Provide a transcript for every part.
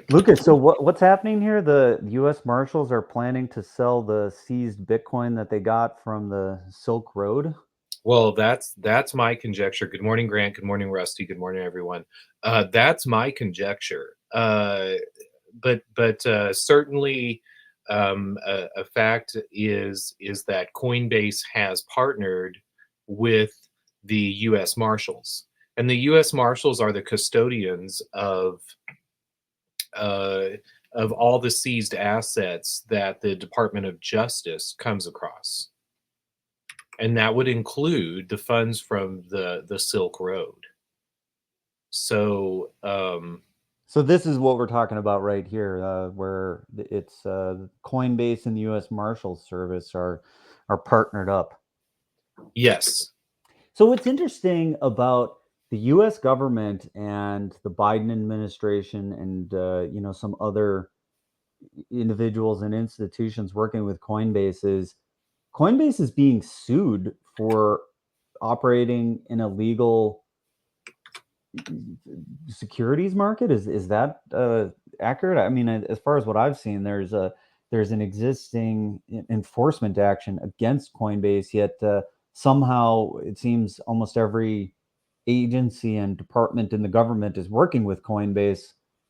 Lucas, so what's happening here? The U.S. Marshals are planning to sell the seized Bitcoin that they got from the Silk Road. Well, that's my conjecture. Good morning, Grant. Good morning, Rusty. Good morning, everyone. That's my conjecture. But certainly, a fact is that Coinbase has partnered with the U.S. Marshals, and the U.S. Marshals are the custodians uh, of all the seized assets that the Department of Justice comes across, and that would include the funds from the Silk Road. So So this is what we're talking about right here, where it's Coinbase and the U.S. Marshals Service are partnered up. yes, So what's interesting about the U.S. government and the Biden administration and some other individuals and institutions working with Coinbase is being sued for operating an illegal securities market. Is that accurate? I mean, as far as what I've seen, there's an existing enforcement action against Coinbase, yet somehow it seems almost every agency and department in the government is working with Coinbase.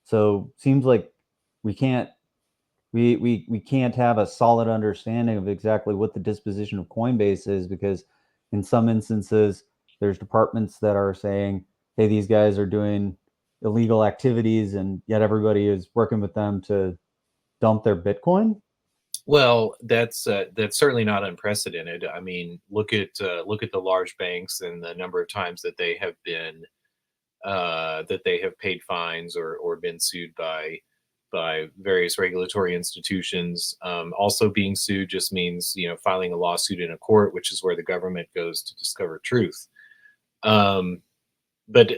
So seems like we can't we can't have a solid understanding of exactly what the disposition of Coinbase is, because in some instances there's departments that are saying, hey, these guys are doing illegal activities, and yet everybody is working with them to dump their Bitcoin. well, that's certainly not unprecedented. I mean, look at the large banks and the number of times that they have paid fines or been sued by various regulatory institutions. Also, being sued just means filing a lawsuit in a court, which is where the government goes to discover truth. Um, but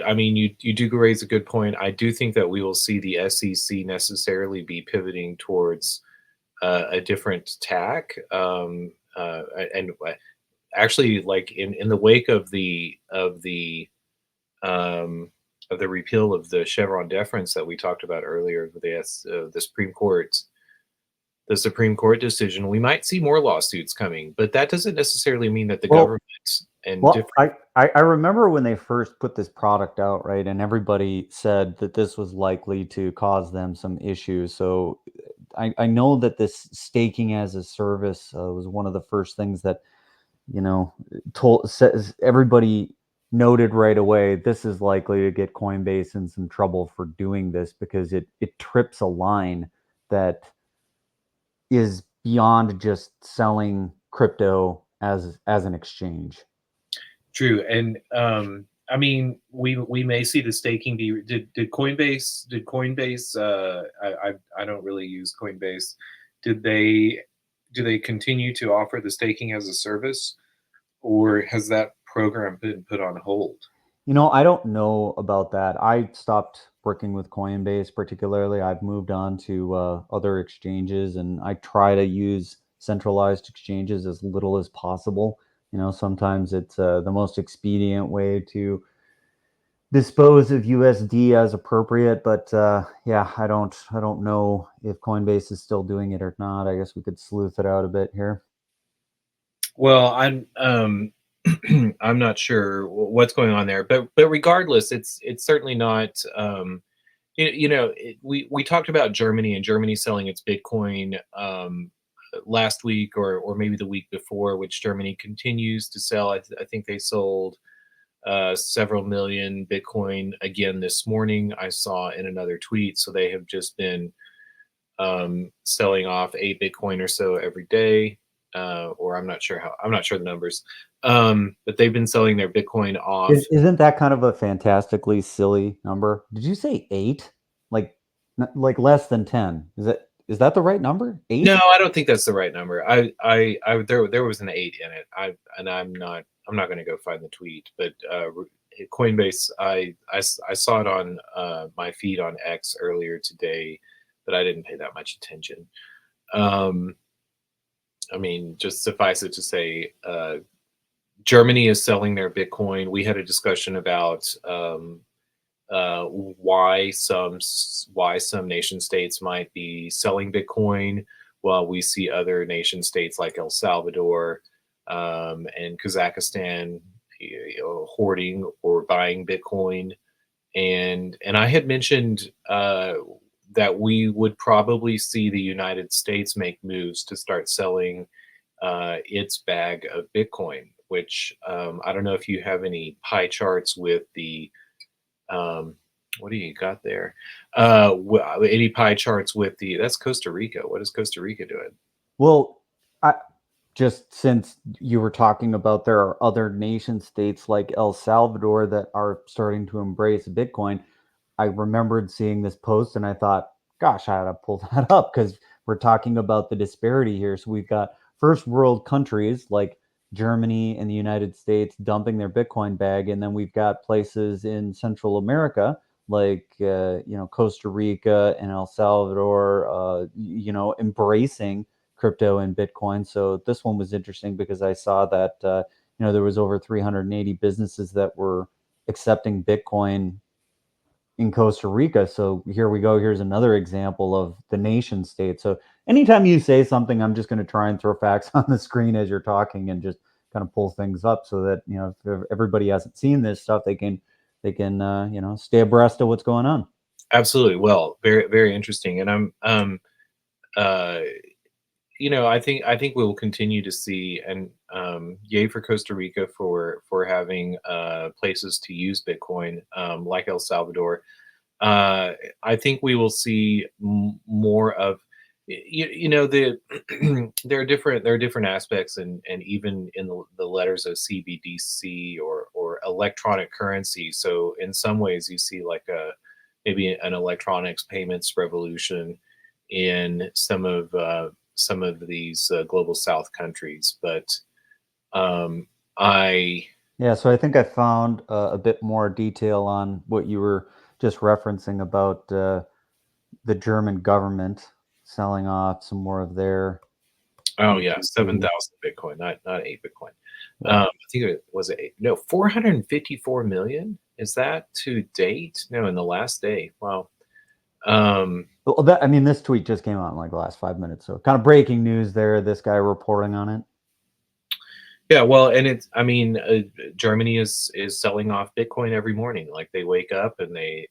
I mean, you do raise a good point. I do think that we will see the SEC necessarily be pivoting towards a different tack, and actually, like in the wake um, of the repeal of the Chevron deference that we talked about earlier, the Supreme Court decision, we might see more lawsuits coming, but that doesn't necessarily mean that the Well, government and Well, different. I remember when they first put this product out, right? And everybody said that this was likely to cause them some issues. So I know that this staking as a service was one of the first things that, you know, told says everybody noted right away, this is likely to get Coinbase in some trouble for doing this, because it trips a line that is beyond just selling crypto as an exchange. True, and I mean, we may see the staking be. Did Coinbase? I don't really use Coinbase. Did they do they continue to offer the staking as a service, or has that program been put on hold? I don't know about that. I stopped working with Coinbase particularly. I've moved on to other exchanges, and I try to use centralized exchanges as little as possible. Sometimes it's the most expedient way to dispose of USD as appropriate, but yeah, I don't know if Coinbase is still doing it or not. I guess we could sleuth it out a bit here. Well, I'm I'm not sure what's going on there, but regardless, it's certainly not. We talked about Germany and Germany selling its Bitcoin last week or maybe the week before, which Germany continues to sell. I think they sold several million Bitcoin again this morning. I saw in another tweet, so they have just been selling off 8 Bitcoin or so every day, or I'm not sure the numbers, but they've been selling their Bitcoin off. Isn't that kind of a fantastically silly number? Did you say eight? Like, like less than 10? Is that the right number? No, Eight? I don't think that's the right number. There was an 8 in it. I'm not going to go find the tweet, but Coinbase, I saw it on my feed on X earlier today, but I didn't pay that much attention. Um, I mean, just suffice it to say, Germany is selling their Bitcoin. We had a discussion about why some nation states might be selling Bitcoin, while we see other nation states like El Salvador and Kazakhstan, hoarding or buying Bitcoin. And I had mentioned that we would probably see the United States make moves to start selling its bag of Bitcoin, which I don't know if you have any pie charts with the what do you got there? Any pie charts with the that's Costa Rica. What is Costa Rica doing? Well, I just since you were talking about there are other nation states like El Salvador that are starting to embrace Bitcoin, I remembered seeing this post and I thought, gosh, I had to pull that up because we're talking about the disparity here. So we've got first world countries like Germany and the United States dumping their Bitcoin bag, and then we've got places in Central America like Costa Rica and El Salvador, embracing crypto and Bitcoin. So this one was interesting because I saw that there was over 380 businesses that were accepting Bitcoin in Costa Rica. So here we go. Here's another example of the nation state. So anytime you say something, I'm just going to try and throw facts on the screen as you're talking and just kind of pull things up so that if everybody hasn't seen this stuff, they can stay abreast of what's going on. Absolutely. Well, very very interesting. And I'm uh, I think we will continue to see, and yay for Costa Rica for having places to use Bitcoin, like El Salvador. Uh, I think we will see more of the there are different aspects, and even in the letters of CBDC or electronic currency. So in some ways you see like a maybe an electronics payments revolution in some of these global South countries. But um, I Yeah, so I think I found a bit more detail on what you were just referencing about the German government selling off some more of their. Oh Let me yeah, seven see. thousand Bitcoin, not eight Bitcoin. Yeah. I think it was it eight, no 454 million. Is that to date? No, in the last day. Wow. Um, Well, this tweet just came out in like the last 5 minutes, so kind of breaking news there. This guy reporting on it. yeah, well, and it's I mean, Germany is selling off Bitcoin every morning. Like they wake up and they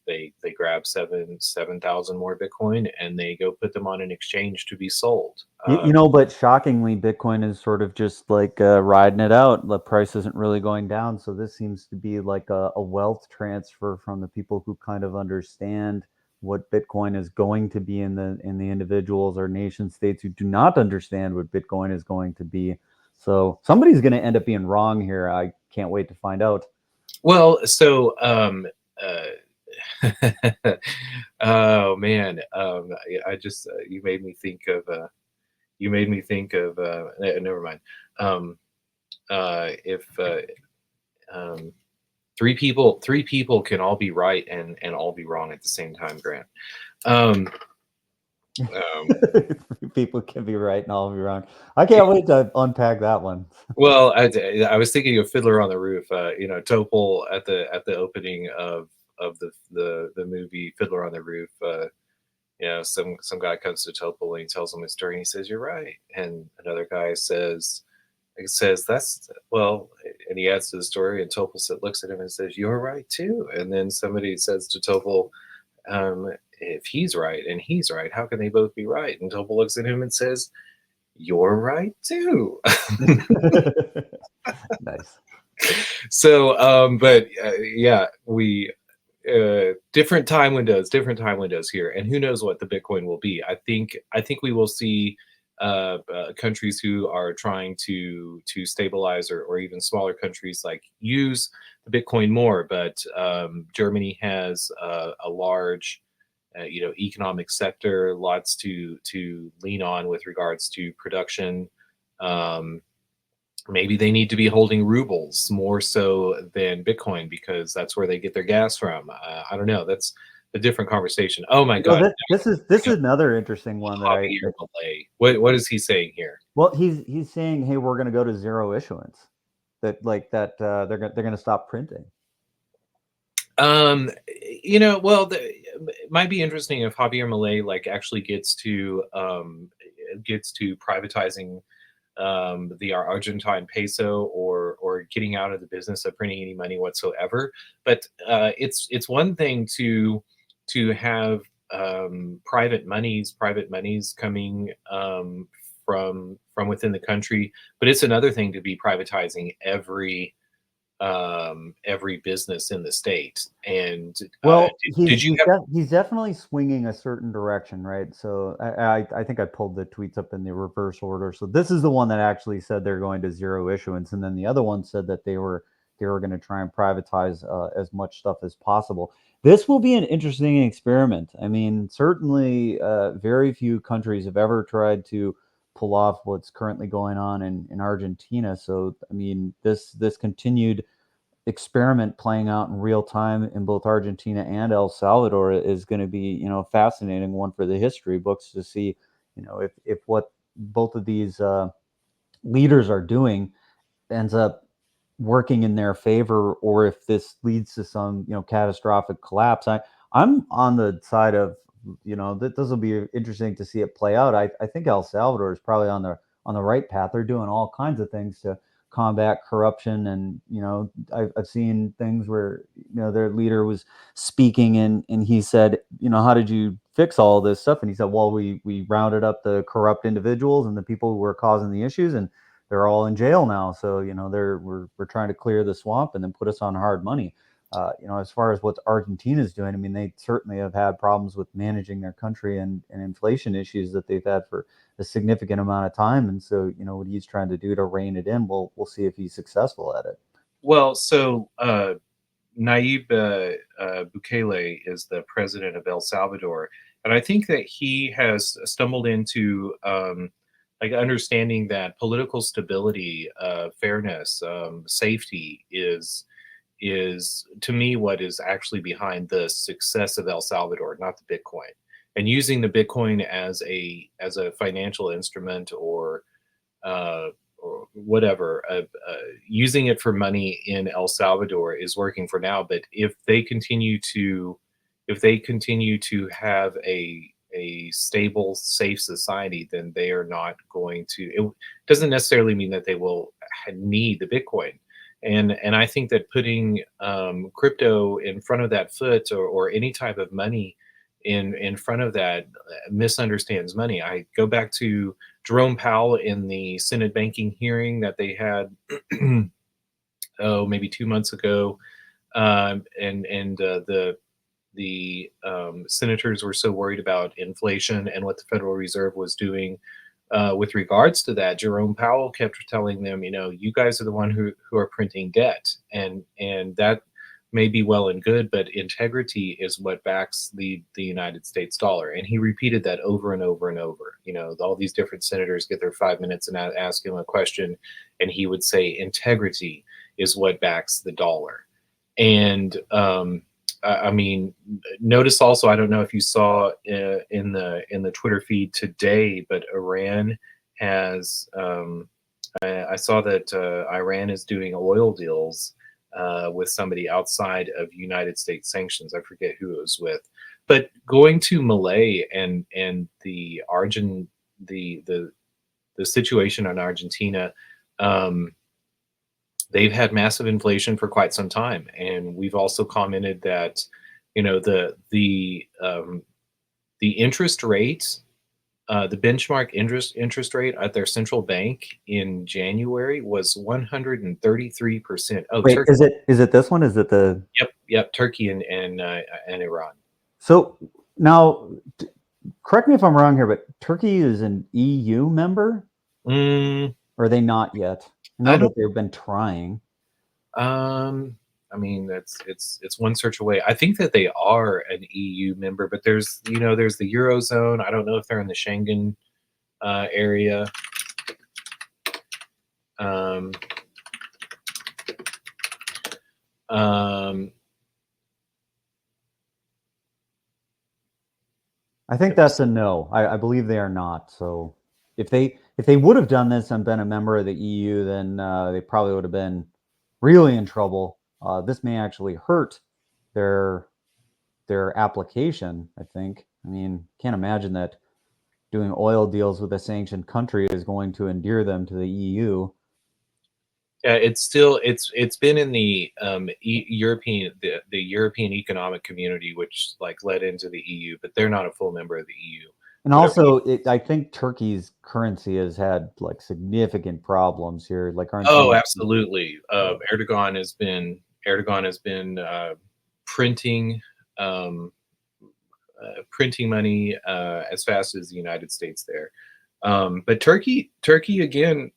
grab 7,000 more Bitcoin and they go put them on an exchange to be sold. But shockingly, Bitcoin is sort of just like riding it out. The price isn't really going down, so this seems to be like a wealth transfer from the people who kind of understand what Bitcoin is going to be in the individuals or nation states who do not understand what Bitcoin is going to be. So somebody's going to end up being wrong here. I can't wait to find out. Well, so oh man, I just you made me think of never mind. Um, if um, three people can all be right and all be wrong at the same time, Grant. Um, um, People can be right and I'll be wrong. I can't wait to unpack that one. well, I was thinking of Fiddler on the Roof. Topol at the opening of the movie Fiddler on the Roof. Some guy comes to Topol and he tells him his story and he says, "You're right," and another guy says that's well, and he adds to the story, and Topol looks at him and says, "You're right too." And then somebody says to Topol, "If he's right and he's right, how can they both be right?" And Topol looks at him and says, "You're right too." Nice. So, but yeah, we different time windows here, and who knows what the Bitcoin will be. I think we will see countries who are trying to stabilize, or even smaller countries like use the Bitcoin more. But Germany has a large economic sector, lots to lean on with regards to production. Um, Maybe they need to be holding rubles more so than Bitcoin because that's where they get their gas from. I don't know. That's a different conversation. Oh my God. This is another interesting one that I Javier Malay. What is he saying here? well he's saying, hey, we're going to go to zero issuance. That they're going to stop printing. Um, well, it might be interesting if Javier Milei like actually gets to privatizing the Argentine peso, or getting out of the business of printing any money whatsoever. But it's one thing to have private monies coming from within the country, but it's another thing to be privatizing every business in the state. And Well, did you have? he's definitely swinging a certain direction, right? So I think I pulled the tweets up in the reverse order. So this is the one that actually said they're going to zero issuance, and then the other one said that they were going to try and privatize as much stuff as possible. This will be an interesting experiment. I mean, certainly, very few countries have ever tried to pull off what's currently going on in Argentina. So, I mean, this continued experiment playing out in real time in both Argentina and El Salvador is going to be, a fascinating one for the history books to see, if what both of these leaders are doing ends up working in their favor, or if this leads to some catastrophic collapse. I'm on the side of that this will be interesting to see it play out. I think El Salvador is probably on the right path. They're doing all kinds of things to combat corruption, and I've seen things where their leader was speaking, and he said, how did you fix all this stuff? And he said, well, we rounded up the corrupt individuals and the people who were causing the issues, and they're all in jail now. So we're trying to clear the swamp and then put us on hard money. As far as what Argentina's doing, I mean, they certainly have had problems with managing their country, and inflation issues that they've had for a significant amount of time. And so, what he's trying to do to rein it in, we'll see if he's successful at it. Well, so Nayib Bukele is the president of El Salvador, and I think that he has stumbled into like understanding that political stability, fairness, safety is to me what is actually behind the success of El Salvador, not the Bitcoin. And using the Bitcoin as a financial instrument, or whatever, using it for money in El Salvador is working for now. But if they continue to have a stable, safe society, then they are not going to. It doesn't necessarily mean that they will need the Bitcoin. And I think that putting crypto in front of that foot, or any type of money in front of that, misunderstands money. I go back to Jerome Powell in the Senate banking hearing that they had, maybe 2 months ago, and the senators were so worried about inflation and what the Federal Reserve was doing with regards to that. Jerome Powell kept telling them, you guys are the one who are printing debt, and that may be well and good, but integrity is what backs the United States dollar. And he repeated that over and over and over. All these different senators get their 5 minutes and ask him a question, and he would say, integrity is what backs the dollar. And I mean, notice also, I don't know if you saw in the Twitter feed today, but Iran has. I saw that Iran is doing oil deals with somebody outside of United States sanctions. I forget who it was with, but going to Malay and the situation in Argentina. They've had massive inflation for quite some time, and we've also commented that the interest rate, the benchmark interest rate at their central bank in January was 133%. Oh, Wait, Turkey. is it this one? Is it the? Yep, Turkey and Iran. So now, correct me if I'm wrong here, but Turkey is an EU member, Mm, or are they not yet? I I know don't. that they've been trying. I mean, it's one search away. I think that they are an EU member, but there's the Eurozone. I don't know if they're in the Schengen area. Um, um, I think that's a no. I believe they are not. So if they would have done this and been a member of the EU, then they probably would have been really in trouble. This may actually hurt their their application, I think. I mean, can't imagine that doing oil deals with a sanctioned country is going to endear them to the EU. Yeah, it's still it's been in the European the European Economic Community, which like led into the EU, but they're not a full member of the EU. And Whatever. also, I think Turkey's currency has had like significant problems here. Like, aren't Oh, they? absolutely. Yeah. Erdogan has been printing um, printing money as fast as the United States there. But Turkey again,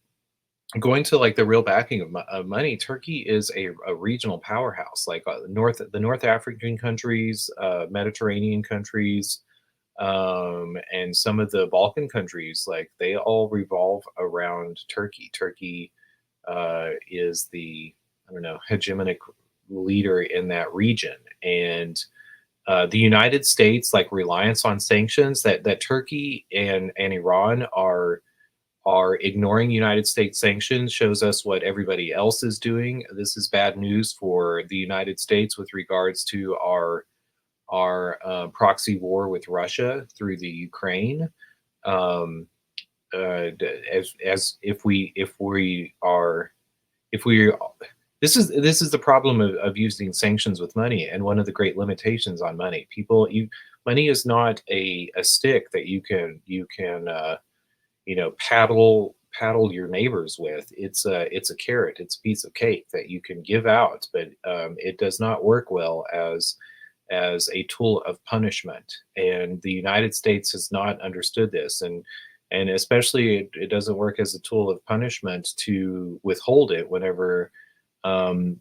going to like the real backing of money. Turkey is a regional powerhouse, like the North African countries, Mediterranean countries, and some of the Balkan countries. Like they all revolve around Turkey. Turkey is the, I don't know, hegemonic leader in that region, and the United States, like reliance on sanctions, that Turkey and Iran are ignoring United States sanctions, shows us what everybody else is doing. This is bad news for the United States with regards to our proxy war with Russia through the Ukraine. Um, as if we this is the problem of using sanctions with money, and one of the great limitations on money. Money is not a stick that you can paddle your neighbors with. It's a carrot. It's a piece of cake that you can give out, but it does not work well as a tool of punishment. And the United States has not understood this, and especially it doesn't work as a tool of punishment to withhold it whenever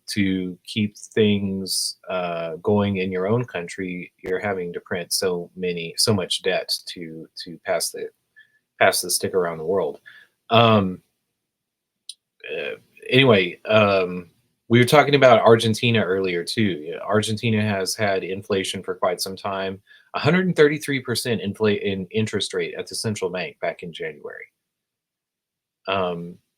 to keep things going in your own country. You're having to print so much debt to pass the stick around the world. Um, anyway, we were talking about Argentina earlier too. Argentina has had inflation for quite some time. 133% in interest rate at the central bank back in January.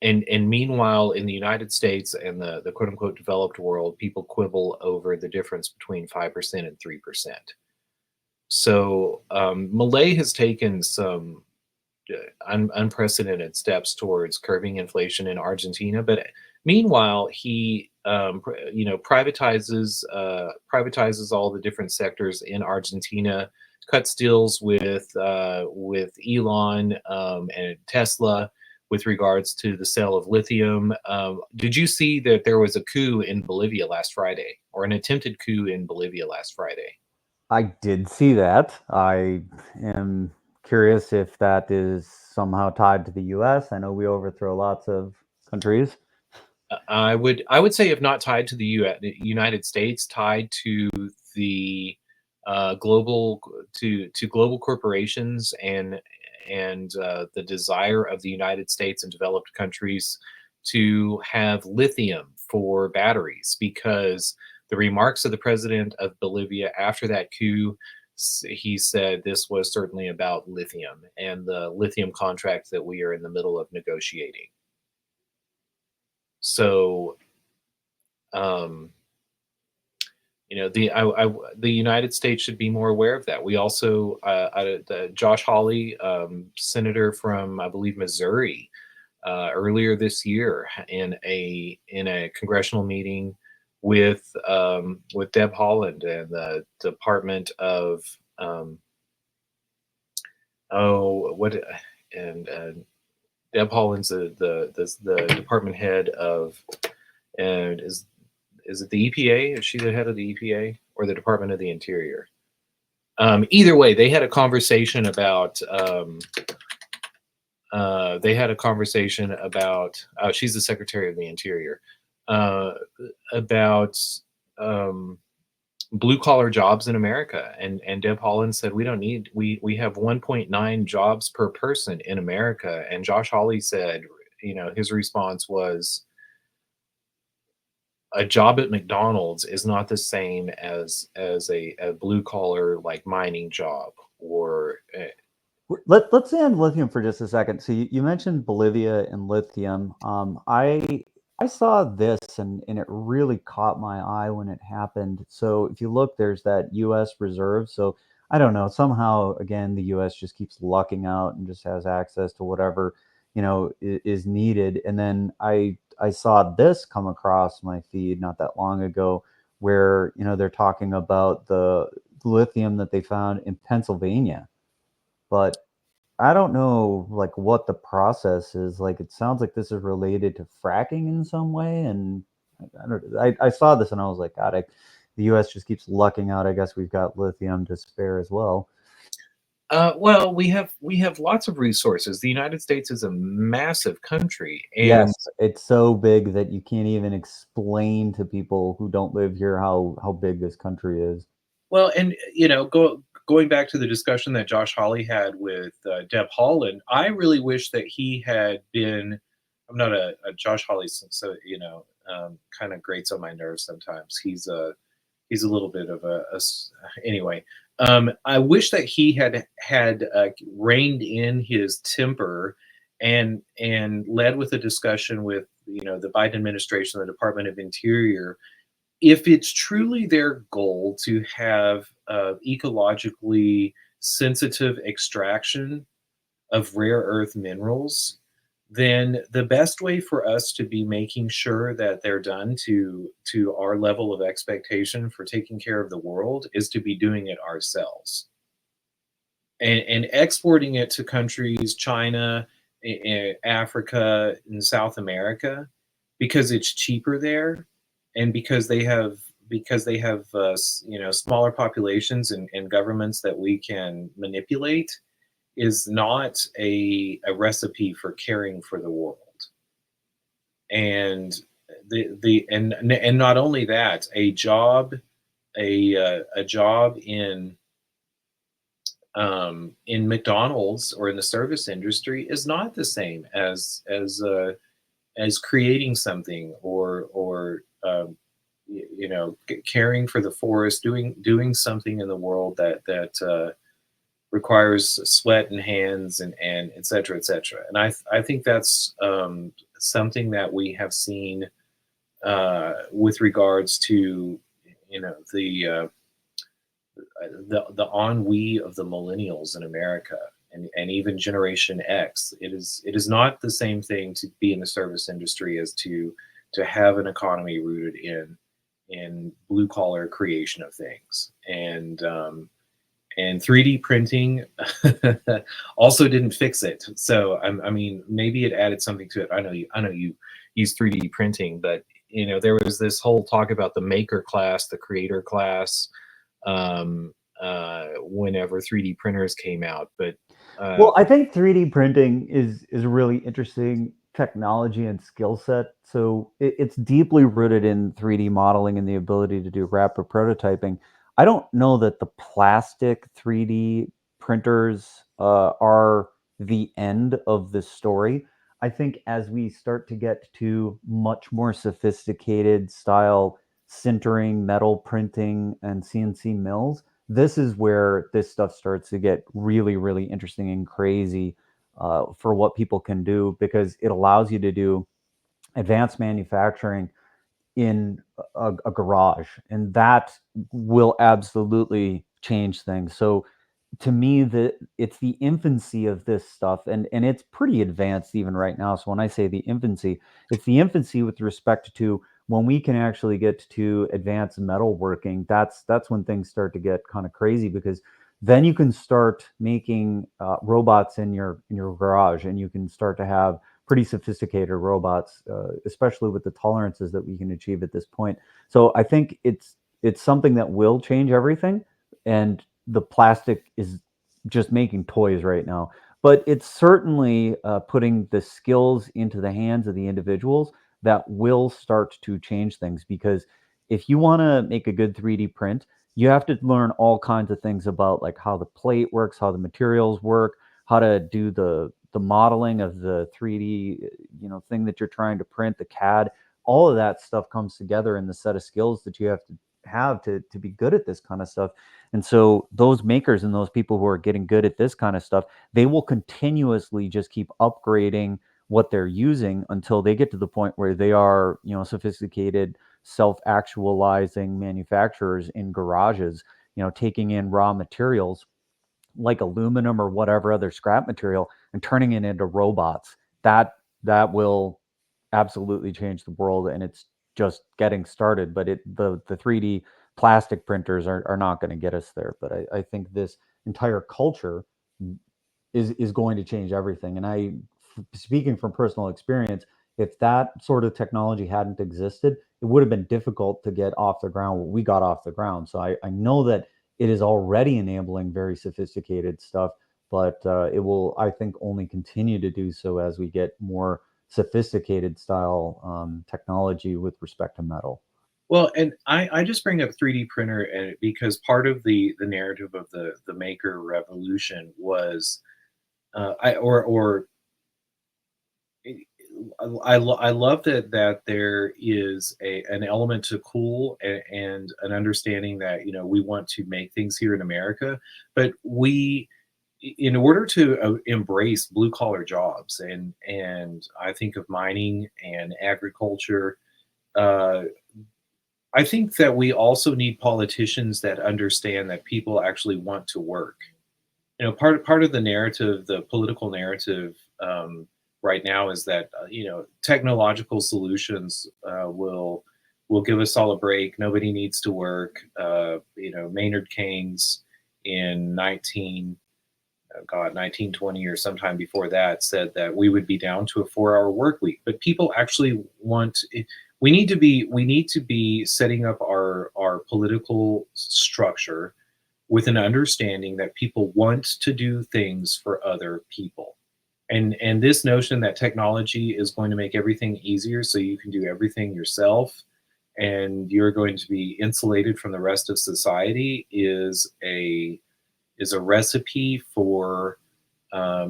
And meanwhile, in the United States and the quote unquote developed world, people quibble over the difference between 5% and 3%. So Malay has taken some unprecedented steps towards curbing inflation in Argentina. But meanwhile, he privatizes all the different sectors in Argentina, cuts deals with Elon and Tesla with regards to the sale of lithium. Did you see that there was a coup in Bolivia last Friday, or an attempted coup in Bolivia last Friday? I did see that. I am curious if that is somehow tied to the US. I know we overthrow lots of countries. I would say if not tied to the United States, tied to the global to global corporations and the desire of the United States and developed countries to have lithium for batteries, because the remarks of the president of Bolivia after that coup, he said this was certainly about lithium and the lithium contract that we are in the middle of negotiating. So um, the United States should be more aware of that. We also Josh Hawley, senator from I believe Missouri, earlier this year in a congressional meeting with Deb Haaland and the Department of oh what and Deb Haaland's the department head of, and is it the EPA? Is she the head of the EPA or the Department of the Interior? Either way, they had a conversation about. They had a conversation about. She's the Secretary of the Interior. About blue collar jobs in America, and Deb Haaland said we have 1.9 jobs per person in America, and Josh Hawley said, his response was, a job at McDonald's is not the same as a blue collar like mining job or Let's stay on lithium for just a second. So you mentioned Bolivia and lithium. I I saw this and it really caught my eye when it happened. So if you look, there's that US reserve. So I don't know, somehow again the US just keeps lucking out and just has access to whatever, is needed. And then I saw this come across my feed not that long ago where, they're talking about the lithium that they found in Pennsylvania. But I don't know, like, what the process is. Like, it sounds like this is related to fracking in some way, and I don't. I saw this and I was like, God, the U.S. just keeps lucking out. I guess we've got lithium to spare as well. Well, we have lots of resources. The United States is a massive country, and Yes, it's so big that you can't even explain to people who don't live here how big this country is. well, and going back to the discussion that Josh Hawley had with Deb Haaland, I really wish that he had been. I'm not a Josh Hawley, so kind of grates on my nerves sometimes. He's a little bit of anyway. I wish that he had reined in his temper and led with a discussion with the Biden administration, the Department of Interior, if it's truly their goal to have ecologically sensitive extraction of rare earth minerals, then the best way for us to be making sure that they're done to our level of expectation for taking care of the world is to be doing it ourselves and exporting it to countries, China, Africa, and South America, because it's cheaper there, and because they have smaller populations and governments that we can manipulate, is not a recipe for caring for the world. And and not only that, a job in McDonald's or in the service industry is not the same as creating something or caring for the forest, doing something in the world that requires sweat and hands and et cetera, et cetera. And I think that's something that we have seen with regards to the ennui of the millennials in America and even Generation X. It is not the same thing to be in the service industry as to have an economy rooted in blue collar creation of things. And 3D printing also didn't fix it. So I mean, maybe it added something to it. I know you use 3D printing, but there was this whole talk about the maker class, the creator class, whenever 3D printers came out. But Well, I think 3D printing is a really interesting technology and skill set. So it's deeply rooted in 3D modeling and the ability to do rapid prototyping. I don't know that the plastic 3D printers are the end of the story. I think as we start to get to much more sophisticated style sintering, metal printing, and CNC mills, this is where this stuff starts to get really, really interesting and crazy for what people can do because it allows you to do advanced manufacturing in a garage, and that will absolutely change things. So to me, it's the infancy of this stuff, and it's pretty advanced even right now. So when I say the infancy, it's the infancy with respect to when we can actually get to advanced metalworking. That's when things start to get kind of crazy because then you can start making robots in your garage, and you can start to have pretty sophisticated robots, especially with the tolerances that we can achieve at this point. So I think it's something that will change everything, and the plastic is just making toys right now. But it's certainly putting the skills into the hands of the individuals that will start to change things. Because if you want to make a good 3D print, you have to learn all kinds of things about like how the plate works, how the materials work, how to do the modeling of the 3D thing that you're trying to print, the CAD. All of that stuff comes together in the set of skills that you have to be good at this kind of stuff. And so those makers and those people who are getting good at this kind of stuff, they will continuously just keep upgrading what they're using until they get to the point where they are, you know, sophisticated, self-actualizing manufacturers in garages, you know, taking in raw materials like aluminum or whatever other scrap material and turning it into robots. That will absolutely change the world, and it's just getting started. But the 3D plastic printers are not going to get us there. But I think this entire culture is going to change everything. And speaking from personal experience, if that sort of technology hadn't existed, it would have been difficult to get off the ground what we got off the ground. So I know that it is already enabling very sophisticated stuff, but it will, I think, only continue to do so as we get more sophisticated style technology with respect to metal. Well, and I just bring up 3D printer and because part of the narrative of the maker revolution was I or I love that there is an element to cool and an understanding that we want to make things here in America, but in order to embrace blue collar jobs and I think of mining and agriculture. Uh, I think that we also need politicians that understand that people actually want to work. Part of the narrative, the political narrative right now, is that technological solutions will give us all a break. Nobody needs to work. Maynard Keynes in 1920 or sometime before that said that we would be down to a 4-hour work week. But people actually want. We need to be setting up our political structure with an understanding that people want to do things for other people. And this notion that technology is going to make everything easier so you can do everything yourself and you're going to be insulated from the rest of society is a recipe for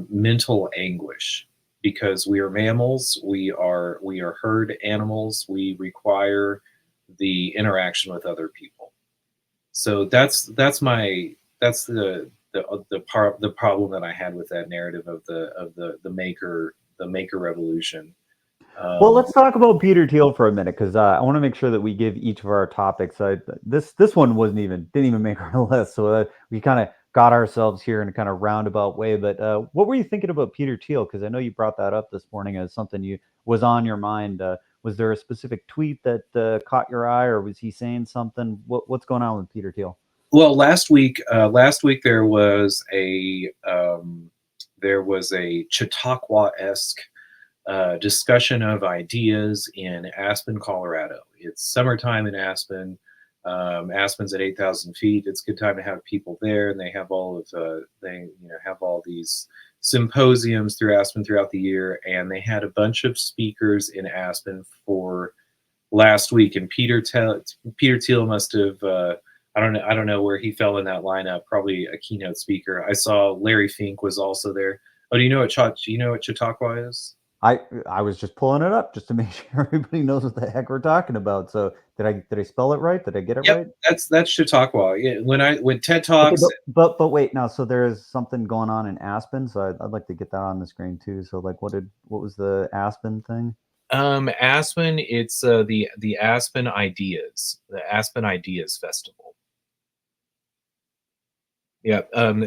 mental anguish, because we are mammals, we are herd animals, we require the interaction with other people. So that's the problem that I had with that narrative of the maker revolution. Well, Um, let's talk about Peter Thiel for a minute, because I want to make sure that we give each of our topics. This one didn't even make our list, so we kind of got ourselves here in a kind of roundabout way. But what were you thinking about Peter Thiel? Because I know you brought that up this morning as something you was on your mind. Was there a specific tweet that caught your eye, or was he saying something? What's going on with Peter Thiel? well, last week there was a Chautauqua-esque discussion of ideas in Aspen, Colorado. It's summertime in Aspen. Aspen's at 8,000 feet. It's a good time to have people there, and they have all these symposiums through Aspen throughout the year. And they had a bunch of speakers in Aspen for last week. And Peter Thiel must have. I don't know where he fell in that lineup. Probably a keynote speaker. I saw Larry Fink was also there. Oh, do you know what Chautauqua is? I was just pulling it up just to make sure everybody knows what the heck we're talking about. So did I spell it right? Did I get it Yep, right? that's Chautauqua. Yeah, when TED Okay, Talks. but wait now. So there is something going on in Aspen. So I'd like to get that on the screen too. So like, what was the Aspen thing? Aspen, it's the Aspen Ideas Festival. Yeah,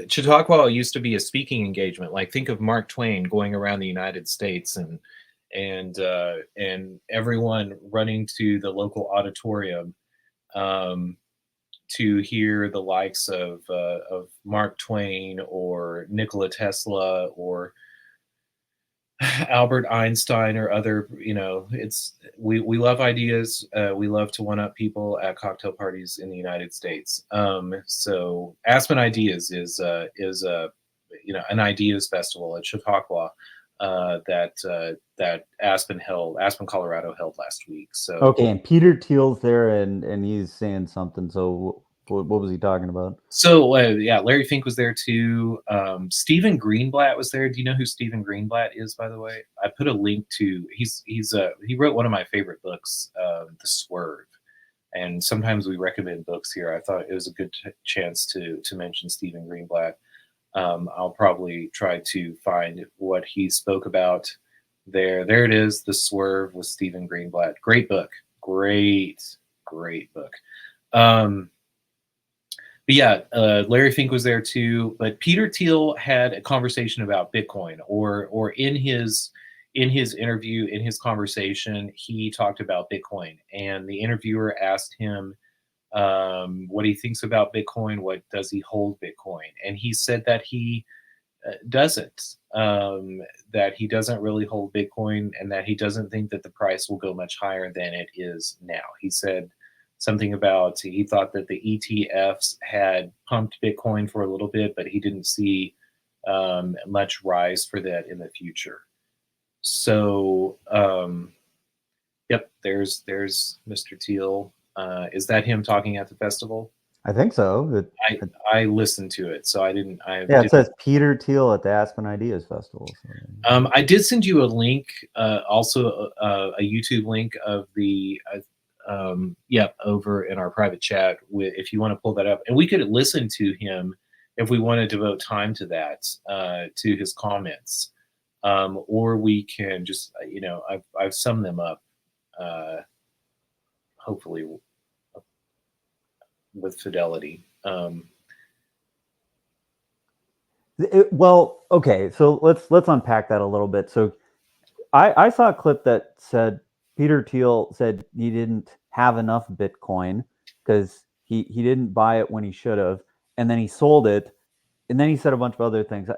Chautauqua used to be a speaking engagement. Like, think of Mark Twain going around the United States and everyone running to the local auditorium um, to hear the likes of Mark Twain or Nikola Tesla or Albert Einstein or other. It's we love ideas. We love to one up people at cocktail parties in the United States. So Aspen Ideas is an ideas festival at Chautauqua that Aspen, Colorado held last week. So Okay, and Peter Thiel's there, and he's saying something. So what was he talking about? yeah, Larry Fink was there too. Stephen Greenblatt was there. Do you know who Stephen Greenblatt is, by the way? I put a link to. He wrote one of my favorite books, The Swerve. And sometimes we recommend books here. I thought it was a good chance to mention Stephen Greenblatt. I'll probably try to find what he spoke about There it is. The Swerve with Stephen Greenblatt. Great book. Great book. But yeah, Larry Fink was there too. But Peter Thiel had a conversation about Bitcoin, or in his interview, in his conversation, he talked about Bitcoin, and the interviewer asked him what he thinks about Bitcoin. What does he hold Bitcoin? And he said that he doesn't. That he doesn't really hold Bitcoin, and that he doesn't think that the price will go much higher than it is now. He said something about he thought that the ETFs had pumped Bitcoin for a little bit, but he didn't see much rise for that in the future. So, yep, there's Mr. Thiel. Is that him talking at the festival? I think so. I listened to it, so I didn't. Yeah, it says Peter Thiel at the Aspen Ideas Festival. So. I did send you a link, also a YouTube link of the, over in our private chat. If you want to pull that up, and we could listen to him if we want to devote time to that, to his comments, or we can just, I've summed them up, hopefully with fidelity. Well, okay, so let's unpack that a little bit. So I saw a clip that said Peter Thiel said he didn't have enough Bitcoin because he didn't buy it when he should have, and then he sold it, and then he said a bunch of other things.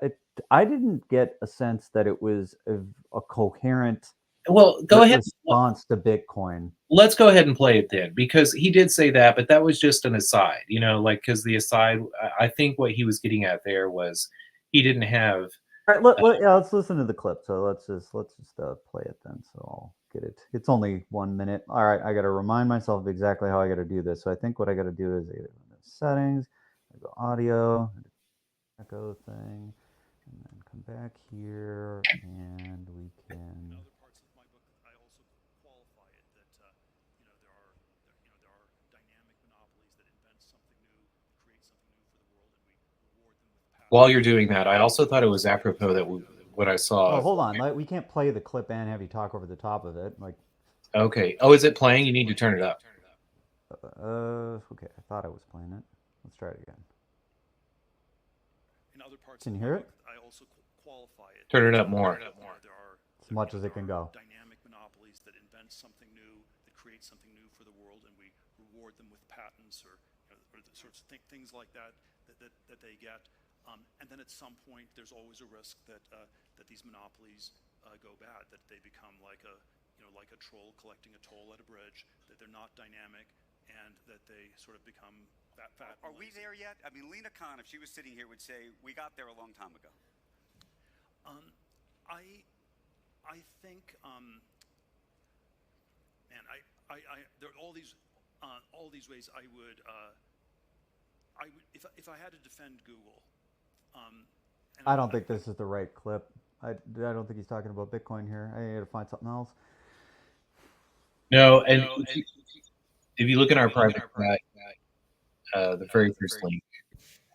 I didn't get a sense that it was a coherent Go ahead. Response to Bitcoin. Let's go ahead and play it then, because he did say that, but that was just an aside, because the aside, I think what he was getting at there was he didn't have. All right, let's listen to the clip. So let's just play it then. So I'll get it. It's only 1 minute. All right, I got to remind myself of exactly how I got to do this. So I think what I got to do is settings, I go audio, echo thing, and then come back here, and we can. While you're doing that, I also thought it was apropos that what I saw. Oh, hold on. We can't play the clip and have you talk over the top of it. Like. Okay. Oh, is it playing? You need to turn it up. Okay. I thought I was playing it. Let's try it again. Can you hear it? Turn it up more. As much as it can go. Dynamic monopolies that invent something new, that create something new for the world, and we reward them with patents or the sorts of things like that they get. And then at some point, there's always a risk that these monopolies go bad, that they become like a troll collecting a toll at a bridge, that they're not dynamic, and that they sort of become fat. Are we there yet? I mean, Lena Khan, if she was sitting here, would say we got there a long time ago. I think, man, there are all these ways I would if I had to defend Google. I don't think this is the right clip. I don't think he's talking about Bitcoin here. I need to find something else. No, and if you look in our private chat, the very first link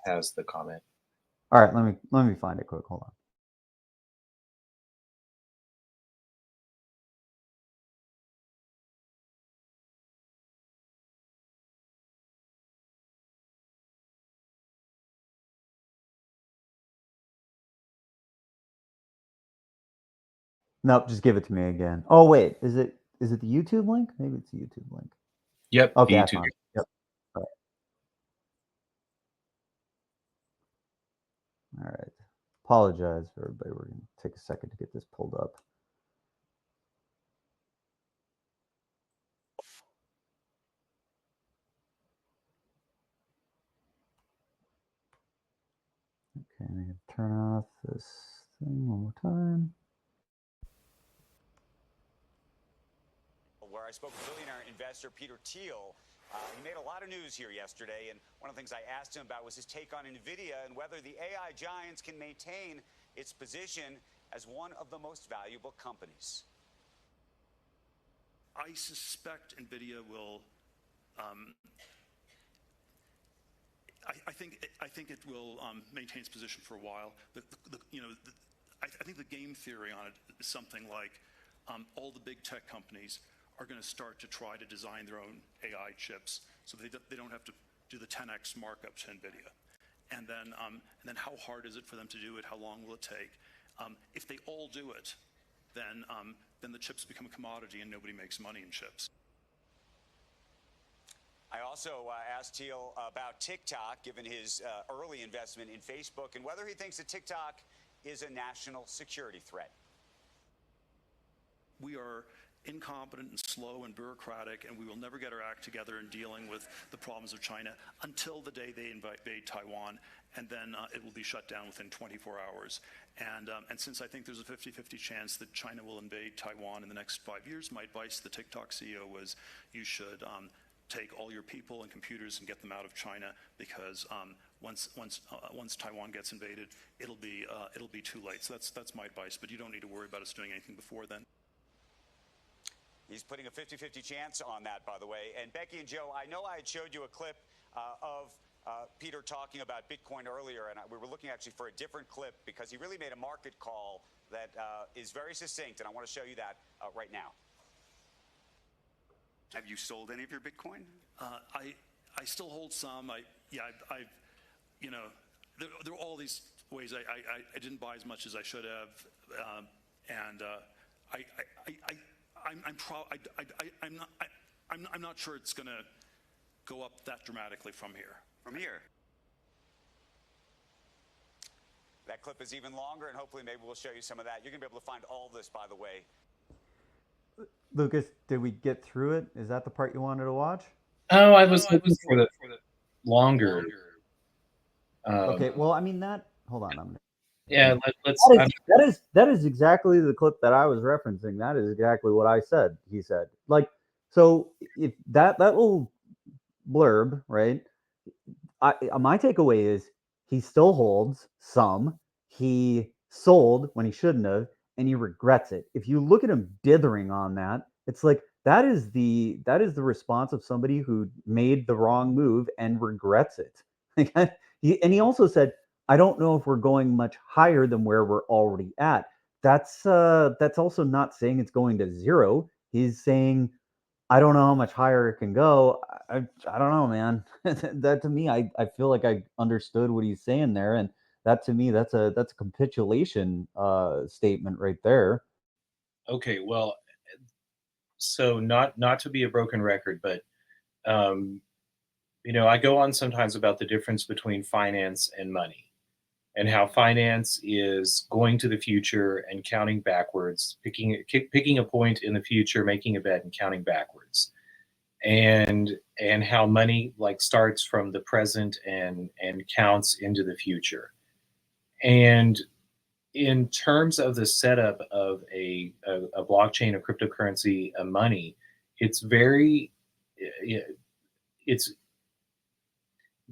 has the comment. All right, let me find it quick. Hold on. Nope, just give it to me again. Oh wait, is it the YouTube link? Maybe it's the YouTube link. Yep. Okay, YouTube. Yep. All right. Apologize for everybody. We're going to take a second to get this pulled up. Okay, I'm going to turn off this thing one more time. Where I spoke with billionaire investor Peter Thiel. He made a lot of news here yesterday, and one of the things I asked him about was his take on NVIDIA and whether the AI giants can maintain its position as one of the most valuable companies. I suspect NVIDIA will. I think it will maintain its position for a while. I think the game theory on it is something like all the big tech companies are going to start to try to design their own AI chips so they don't have to do the 10x markup to NVIDIA. And then how hard is it for them to do it? How long will it take? If they all do it, then the chips become a commodity and nobody makes money in chips. I also asked Thiel about TikTok, given his early investment in Facebook, and whether he thinks that TikTok is a national security threat. We are incompetent and slow and bureaucratic, and we will never get our act together in dealing with the problems of China until the day they invade Taiwan, and then it will be shut down within 24 hours. And since I think there's a 50-50 chance that China will invade Taiwan in the next 5 years, my advice to the TikTok CEO was you should take all your people and computers and get them out of China, because once Taiwan gets invaded, it'll be too late. So that's my advice. But you don't need to worry about us doing anything before then. He's putting a 50-50 chance on that, by the way. And Becky and Joe, I know I had showed you a clip of Peter talking about Bitcoin earlier, and we were looking actually for a different clip because he really made a market call that is very succinct, and I want to show you that right now. Have you sold any of your Bitcoin? I still hold some. You know, there are all these ways I didn't buy as much as I should have, and I'm not sure it's going to go up that dramatically from here. From here. That clip is even longer, and hopefully maybe we'll show you some of that. You're going to be able to find all this, by the way. Lucas, did we get through it? Is that the part you wanted to watch? Oh, I was looking for the longer. Okay, well, I mean that. Hold on, yeah, let's. That is exactly the clip that I was referencing. That is exactly what I said. He said, like, so if that little blurb, right? My takeaway is he still holds some. He sold when he shouldn't have, and he regrets it. If you look at him dithering on that, it's like that is the response of somebody who made the wrong move and regrets it. And he also said, I don't know if we're going much higher than where we're already at. That's also not saying it's going to zero. He's saying, I don't know how much higher it can go. I don't know, man. That to me, I feel like I understood what he's saying there, and that to me, that's a capitulation statement right there. Okay, well, so not to be a broken record, but you know, I go on sometimes about the difference between finance and money, and how finance is going to the future and counting backwards, picking a point in the future, making a bet and counting backwards, and how money like starts from the present and counts into the future. And in terms of the setup of a blockchain, a cryptocurrency, a money, it's very it's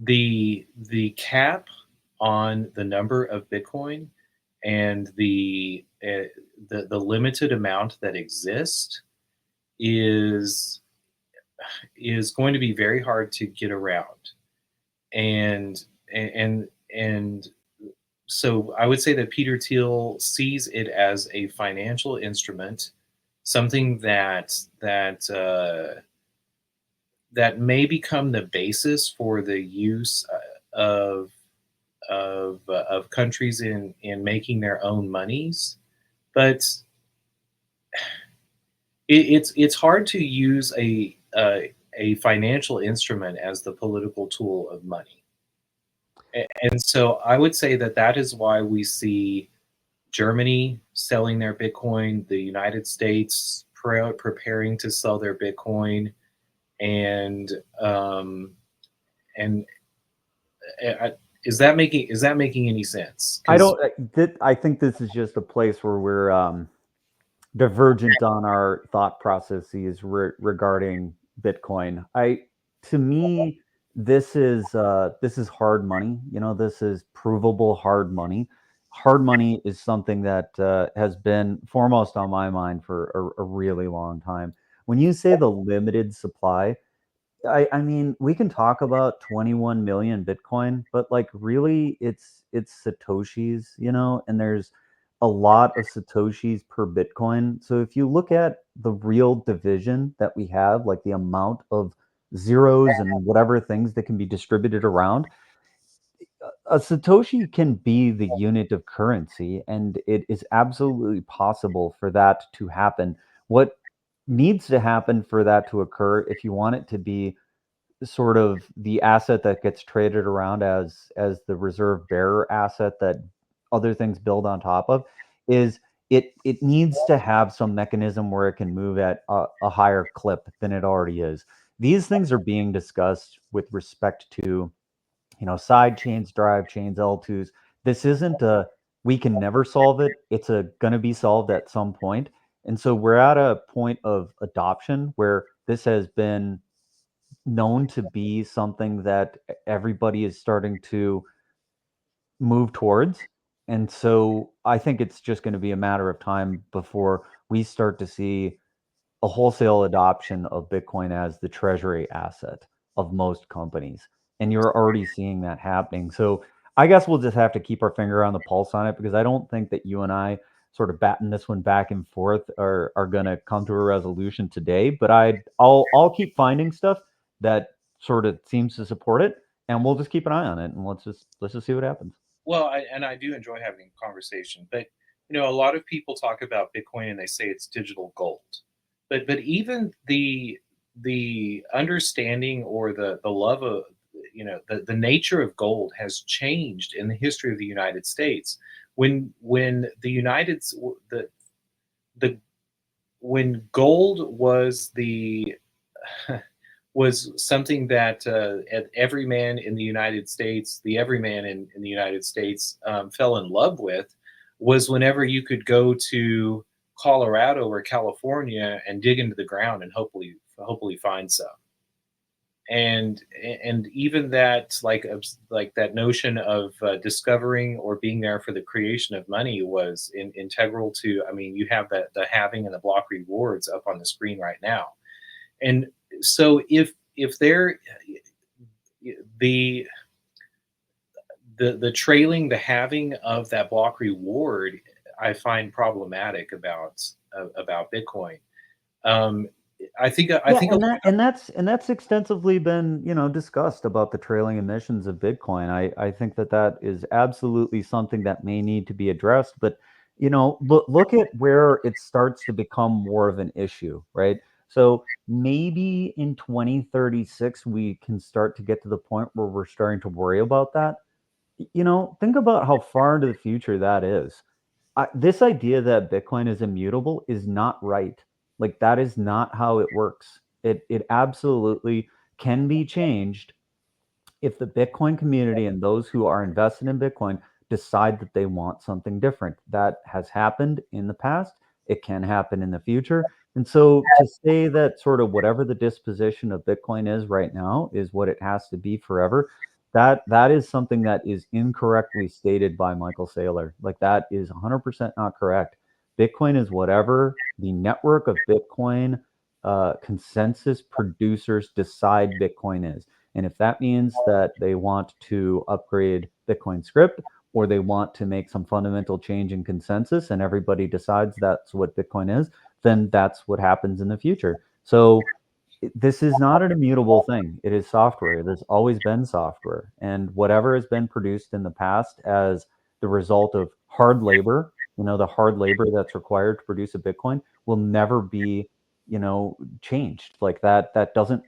the cap on the number of Bitcoin and the limited amount that exists is going to be very hard to get around, and so I would say that Peter Thiel sees it as a financial instrument, something that may become the basis for the use of countries in making their own monies, but it's hard to use a financial instrument as the political tool of money. And so I would say that is why we see Germany selling their Bitcoin, the United States preparing to sell their Bitcoin, and is that making any sense? I don't. I think this is just a place where we're divergent on our thought processes regarding Bitcoin. To me, this is hard money. You know, this is provable hard money. Hard money is something that has been foremost on my mind for a really long time. When you say the limited supply, I mean, we can talk about 21 million Bitcoin, but like really it's Satoshis, you know, and there's a lot of Satoshis per Bitcoin. So if you look at the real division that we have, like the amount of zeros and whatever things that can be distributed around, a Satoshi can be the unit of currency, and it is absolutely possible for that to happen. What needs to happen for that to occur, if you want it to be sort of the asset that gets traded around as the reserve bearer asset that other things build on top of, is it needs to have some mechanism where it can move at a higher clip than it already is. These things are being discussed with respect to, side chains, drive chains, L2s. This isn't a we can never solve it. It's a gonna be solved at some point. And so we're at a point of adoption where this has been known to be something that everybody is starting to move towards. And so I think it's just going to be a matter of time before we start to see a wholesale adoption of Bitcoin as the treasury asset of most companies. And you're already seeing that happening. So I guess we'll just have to keep our finger on the pulse on it, because I don't think that you and I sort of batting this one back and forth are going to come to a resolution today. But I'll keep finding stuff that sort of seems to support it, and we'll just keep an eye on it, and let's just see what happens. Well, I do enjoy having a conversation, but a lot of people talk about Bitcoin and they say it's digital gold, but even the understanding or the love of the nature of gold has changed in the history of the United States. When the United the when gold was the was something that every man in the United States, the everyman in the United States, fell in love with, was whenever you could go to Colorado or California and dig into the ground and hopefully find some. And even that, like that notion of discovering or being there for the creation of money was integral to. I mean, you have the halving and the block rewards up on the screen right now. And so if there the the trailing, the having of that block reward, I find problematic about Bitcoin. um I Yeah, think a and that's extensively been, discussed about the trailing emissions of Bitcoin. I think that is absolutely something that may need to be addressed. But, look at where it starts to become more of an issue, right? So maybe in 2036 we can start to get to the point where we're starting to worry about that. Think about how far into the future that is. This idea that Bitcoin is immutable is not right. Like, that is not how it works. It absolutely can be changed if the Bitcoin community and those who are invested in Bitcoin decide that they want something different. That has happened in the past. It can happen in the future. And so to say that sort of whatever the disposition of Bitcoin is right now is what it has to be forever, that is something that is incorrectly stated by Michael Saylor. Like, that is 100% not correct. Bitcoin is whatever the network of Bitcoin consensus producers decide Bitcoin is. And if that means that they want to upgrade Bitcoin script, or they want to make some fundamental change in consensus and everybody decides that's what Bitcoin is, then that's what happens in the future. So this is not an immutable thing. It is software. There's always been software. And whatever has been produced in the past as the result of hard labor, the hard labor that's required to produce a Bitcoin, will never be, changed. Like, that doesn't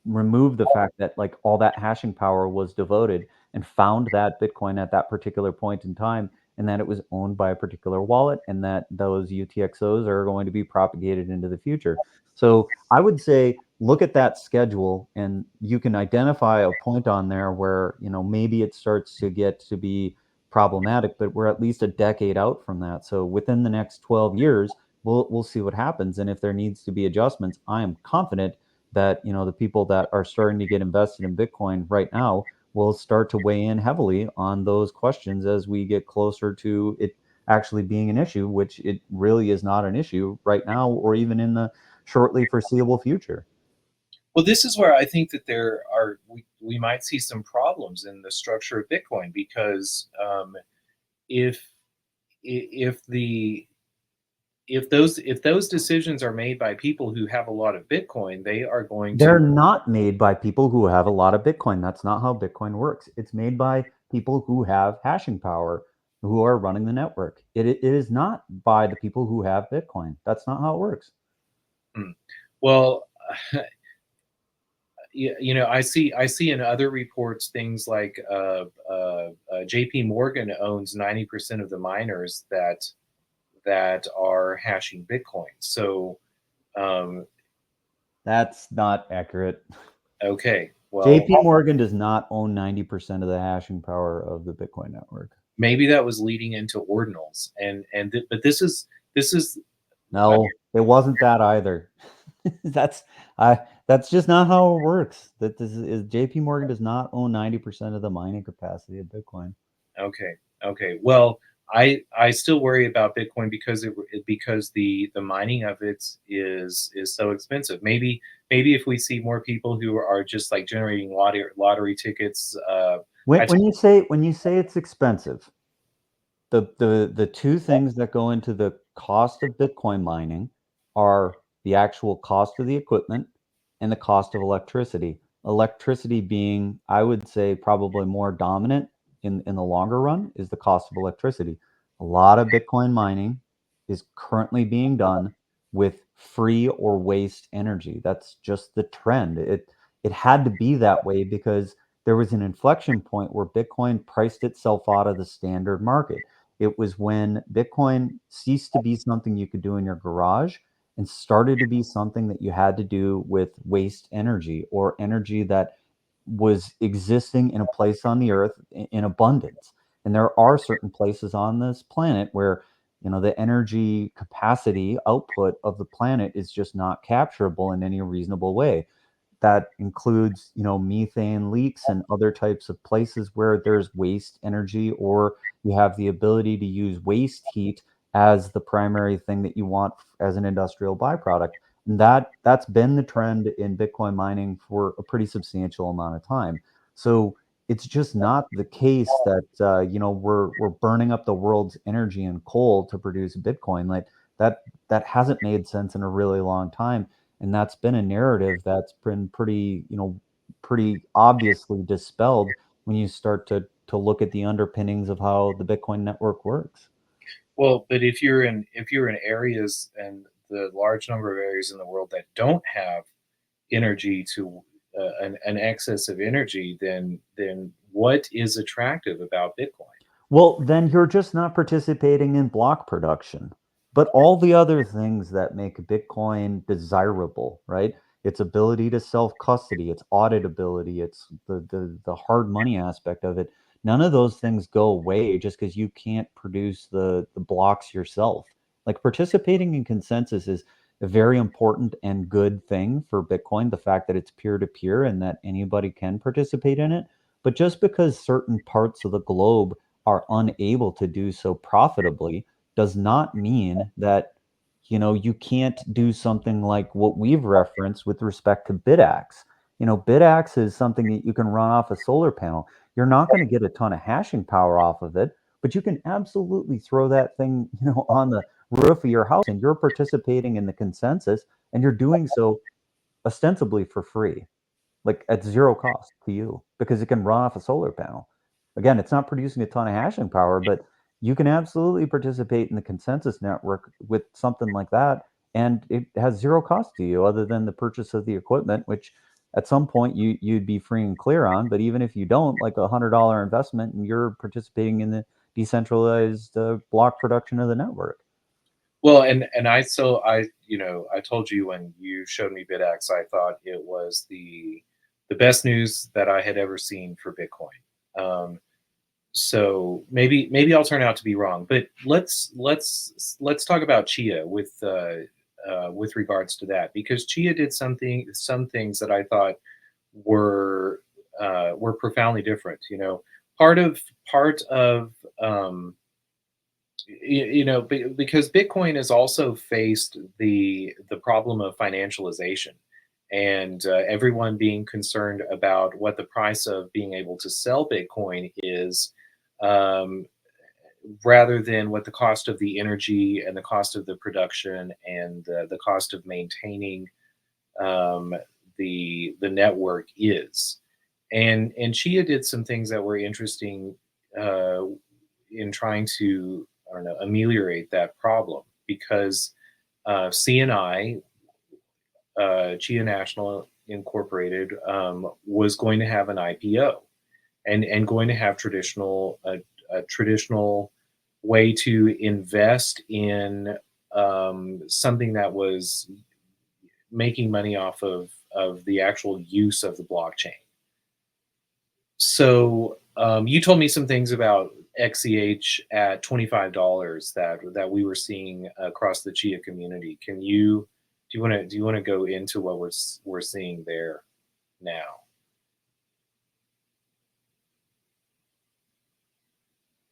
remove the fact that, like, all that hashing power was devoted and found that Bitcoin at that particular point in time, and that it was owned by a particular wallet, and that those UTXOs are going to be propagated into the future. So I would say look at that schedule, and you can identify a point on there where, maybe it starts to get to be problematic, but we're at least a decade out from that. So within the next 12 years, we'll see what happens. And if there needs to be adjustments, I am confident that, the people that are starting to get invested in Bitcoin right now will start to weigh in heavily on those questions as we get closer to it actually being an issue, which it really is not an issue right now or even in the shortly foreseeable future. Well, this is where I think that we might see some problems in the structure of Bitcoin, because if if those decisions are made by people who have a lot of Bitcoin, they are going They're to. not made by people who have a lot of Bitcoin. That's not how Bitcoin works. It's made by people who have hashing power, who are running the network. It is not by the people who have Bitcoin. That's not how it works. Well, I see in other reports things like J.P. Morgan owns 90% of the miners that are hashing Bitcoin. So That's not accurate. okay, well, JP Morgan does not own 90% of the hashing power of the Bitcoin network. maybe that was leading into ordinals, but this is No, it wasn't that either. that's that's just not how it works. That this is JP Morgan does not own 90% of the mining capacity of Bitcoin. Okay. Well, I still worry about Bitcoin because the mining of it is so expensive. Maybe if we see more people who are just like generating lottery tickets. When you say it's expensive, the two things that go into the cost of Bitcoin mining are the actual cost of the equipment and the cost of electricity. Electricity being, I would say, probably more dominant in the longer run is the cost of electricity. A lot of Bitcoin mining is currently being done with free or waste energy. That's just the trend. It had to be that way because there was an inflection point where Bitcoin priced itself out of the standard market. It was when Bitcoin ceased to be something you could do in your garage and started to be something that you had to do with waste energy or energy that was existing in a place on the earth in abundance. And there are certain places on this planet where the energy capacity output of the planet is just not capturable in any reasonable way. That includes methane leaks and other types of places where there's waste energy, or you have the ability to use waste heat as the primary thing that you want as an industrial byproduct. And that's been the trend in Bitcoin mining for a pretty substantial amount of time. So it's just not the case that we're burning up the world's energy and coal to produce Bitcoin. Like that hasn't made sense in a really long time, and that's been a narrative that's been pretty obviously dispelled when you start to look at the underpinnings of how the Bitcoin network works. Well, but if you're in areas and the large number of areas in the world that don't have energy to an excess of energy, then what is attractive about Bitcoin? Well, then you're just not participating in block production. But all the other things that make Bitcoin desirable, right? Its ability to self-custody, its auditability, it's the hard money aspect of it. None of those things go away just because you can't produce the blocks yourself. Like participating in consensus is a very important and good thing for Bitcoin, the fact that it's peer-to-peer and that anybody can participate in it. But just because certain parts of the globe are unable to do so profitably does not mean that you can't do something like what we've referenced with respect to bidax. Bidax is something that you can run off a solar panel. You're not going to get a ton of hashing power off of it, but you can absolutely throw that thing on the roof of your house, and you're participating in the consensus, and you're doing so ostensibly for free, like at zero cost to you, because it can run off a solar panel. Again, it's not producing a ton of hashing power, but you can absolutely participate in the consensus network with something like that, and it has zero cost to you other than the purchase of the equipment, which at some point you'd be free and clear on. But even if you don't, like $100 investment, and you're participating in the decentralized block production of the network. Well, and I told you when you showed me BitX, I thought it was the best news that I had ever seen for Bitcoin. So maybe I'll turn out to be wrong, but let's talk about Chia with regards to that, because Chia did some things that I thought were profoundly different. Part of because Bitcoin has also faced the problem of financialization, and everyone being concerned about what the price of being able to sell Bitcoin is, um, rather than what the cost of the energy and the cost of the production and the cost of maintaining um, the network is. And Chia did some things that were interesting uh, in trying to, I don't know, ameliorate that problem, because CNI, Chia National Incorporated, was going to have an IPO, and going to have a traditional way to invest in something that was making money off of the actual use of the blockchain. So you told me some things about XCH at $25 that we were seeing across the Chia community. Can you do you want to go into what we're seeing there now?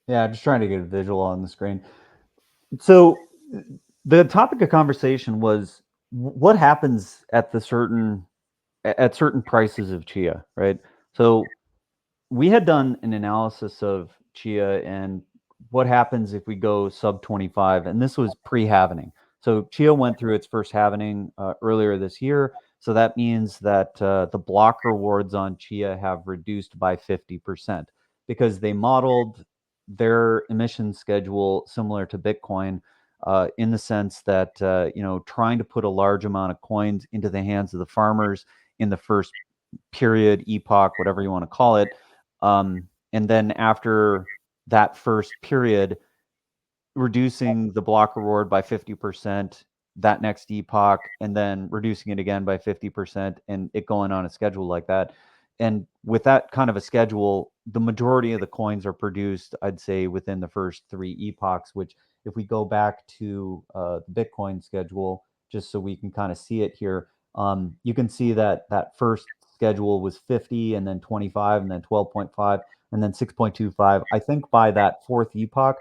Yeah, just trying to get a visual on the screen. So the topic of conversation was what happens at certain prices of Chia, right? So we had done an analysis of Chia and what happens if we go sub 25, and this was pre-halvening. So Chia went through its first halvening earlier this year. So that means that the block rewards on Chia have reduced by 50% because they modeled their emission schedule similar to Bitcoin, in the sense that trying to put a large amount of coins into the hands of the farmers in the first period, epoch, whatever you want to call it. And then after that first period, reducing the block reward by 50% that next epoch, and then reducing it again by 50%, and it going on a schedule like that. And with that kind of a schedule, the majority of the coins are produced, I'd say, within the first 3 epochs, which if we go back to the Bitcoin schedule, just so we can kind of see it here, you can see that that first schedule was 50, and then 25, and then 12.5, and then 6.25. I think by that fourth epoch,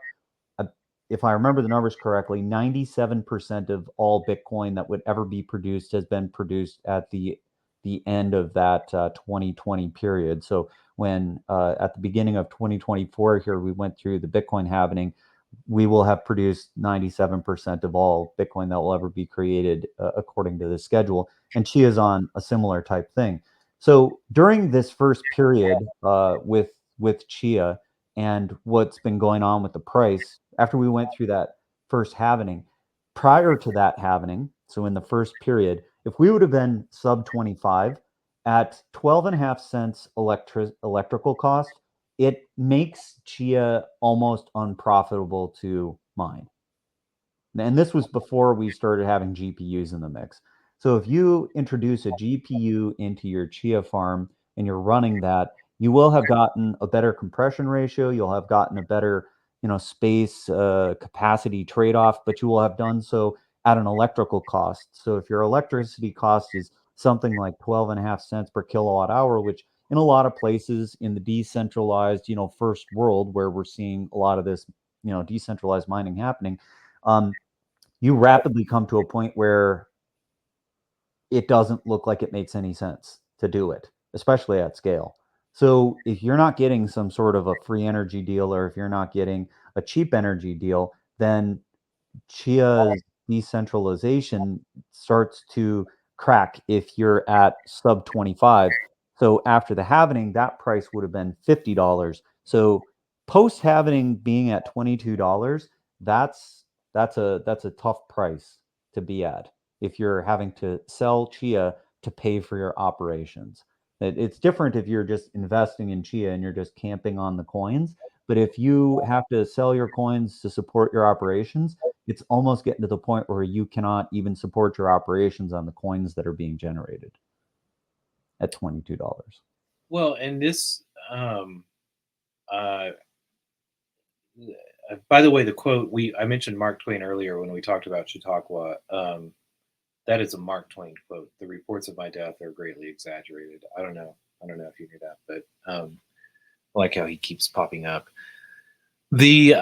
uh, if I remember the numbers correctly, 97% of all Bitcoin that would ever be produced has been produced at the end of that 2020 period. So when at the beginning of 2024 here, we went through the Bitcoin halvening, we will have produced 97% of all Bitcoin that will ever be created according to the schedule. And Chia is on a similar type thing. So during this first period with Chia, and what's been going on with the price after we went through that first halvening, prior to that halvening, so in the first period, if we would have been sub 25 at 12 and a half cents electrical cost, it makes Chia almost unprofitable to mine. And this was before we started having GPUs in the mix. So if you introduce a GPU into your Chia farm and you're running that, you will have gotten a better compression ratio. You'll have gotten a better, space capacity trade-off, but you will have done so at an electrical cost. So if your electricity cost is something like 12 and a half cents per kilowatt hour, which in a lot of places in the decentralized, first world where we're seeing a lot of this, decentralized mining happening, you rapidly come to a point where it doesn't look like it makes any sense to do it, especially at scale. So if you're not getting some sort of a free energy deal, or if you're not getting a cheap energy deal, then Chia's decentralization starts to crack if you're at sub 25. So after the halvening, that price would have been $50. So post halvening being at $22, that's that's a tough price to be at if you're having to sell Chia to pay for your operations. It's different if you're just investing in Chia and you're just camping on the coins. But if you have to sell your coins to support your operations, it's almost getting to the point where you cannot even support your operations on the coins that are being generated at $22. Well, and this, uh, by the way, the quote I mentioned Mark Twain earlier when we talked about Chautauqua. That is a Mark Twain quote. The reports of my death are greatly exaggerated. I don't know. I don't know if you knew that, but I like how he keeps popping up. The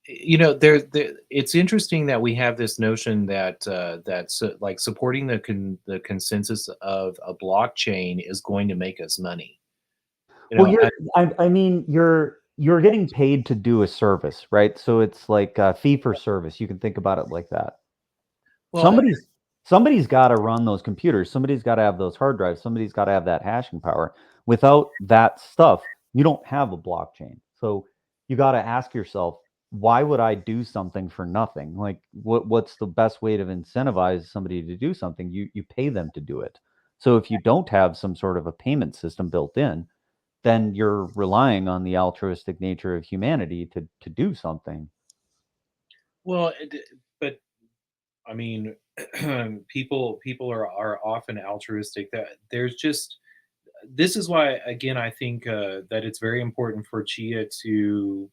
it's interesting that we have this notion that that's like supporting the consensus of a blockchain is going to make us money. Well, I mean, you're getting paid to do a service, right? So it's like a fee for service. You can think about it like that. Well, Somebody's got to run those computers. Somebody's got to have those hard drives. Somebody's got to have that hashing power. Without that stuff, you don't have a blockchain. So you got to ask yourself, why would I do something for nothing? Like, what's the best way to incentivize somebody to do something? You pay them to do it. So if you don't have some sort of a payment system built in, then you're relying on the altruistic nature of humanity to do something. well, but I mean, people are often altruistic. That there's just this is why again I think that it's very important for Chia to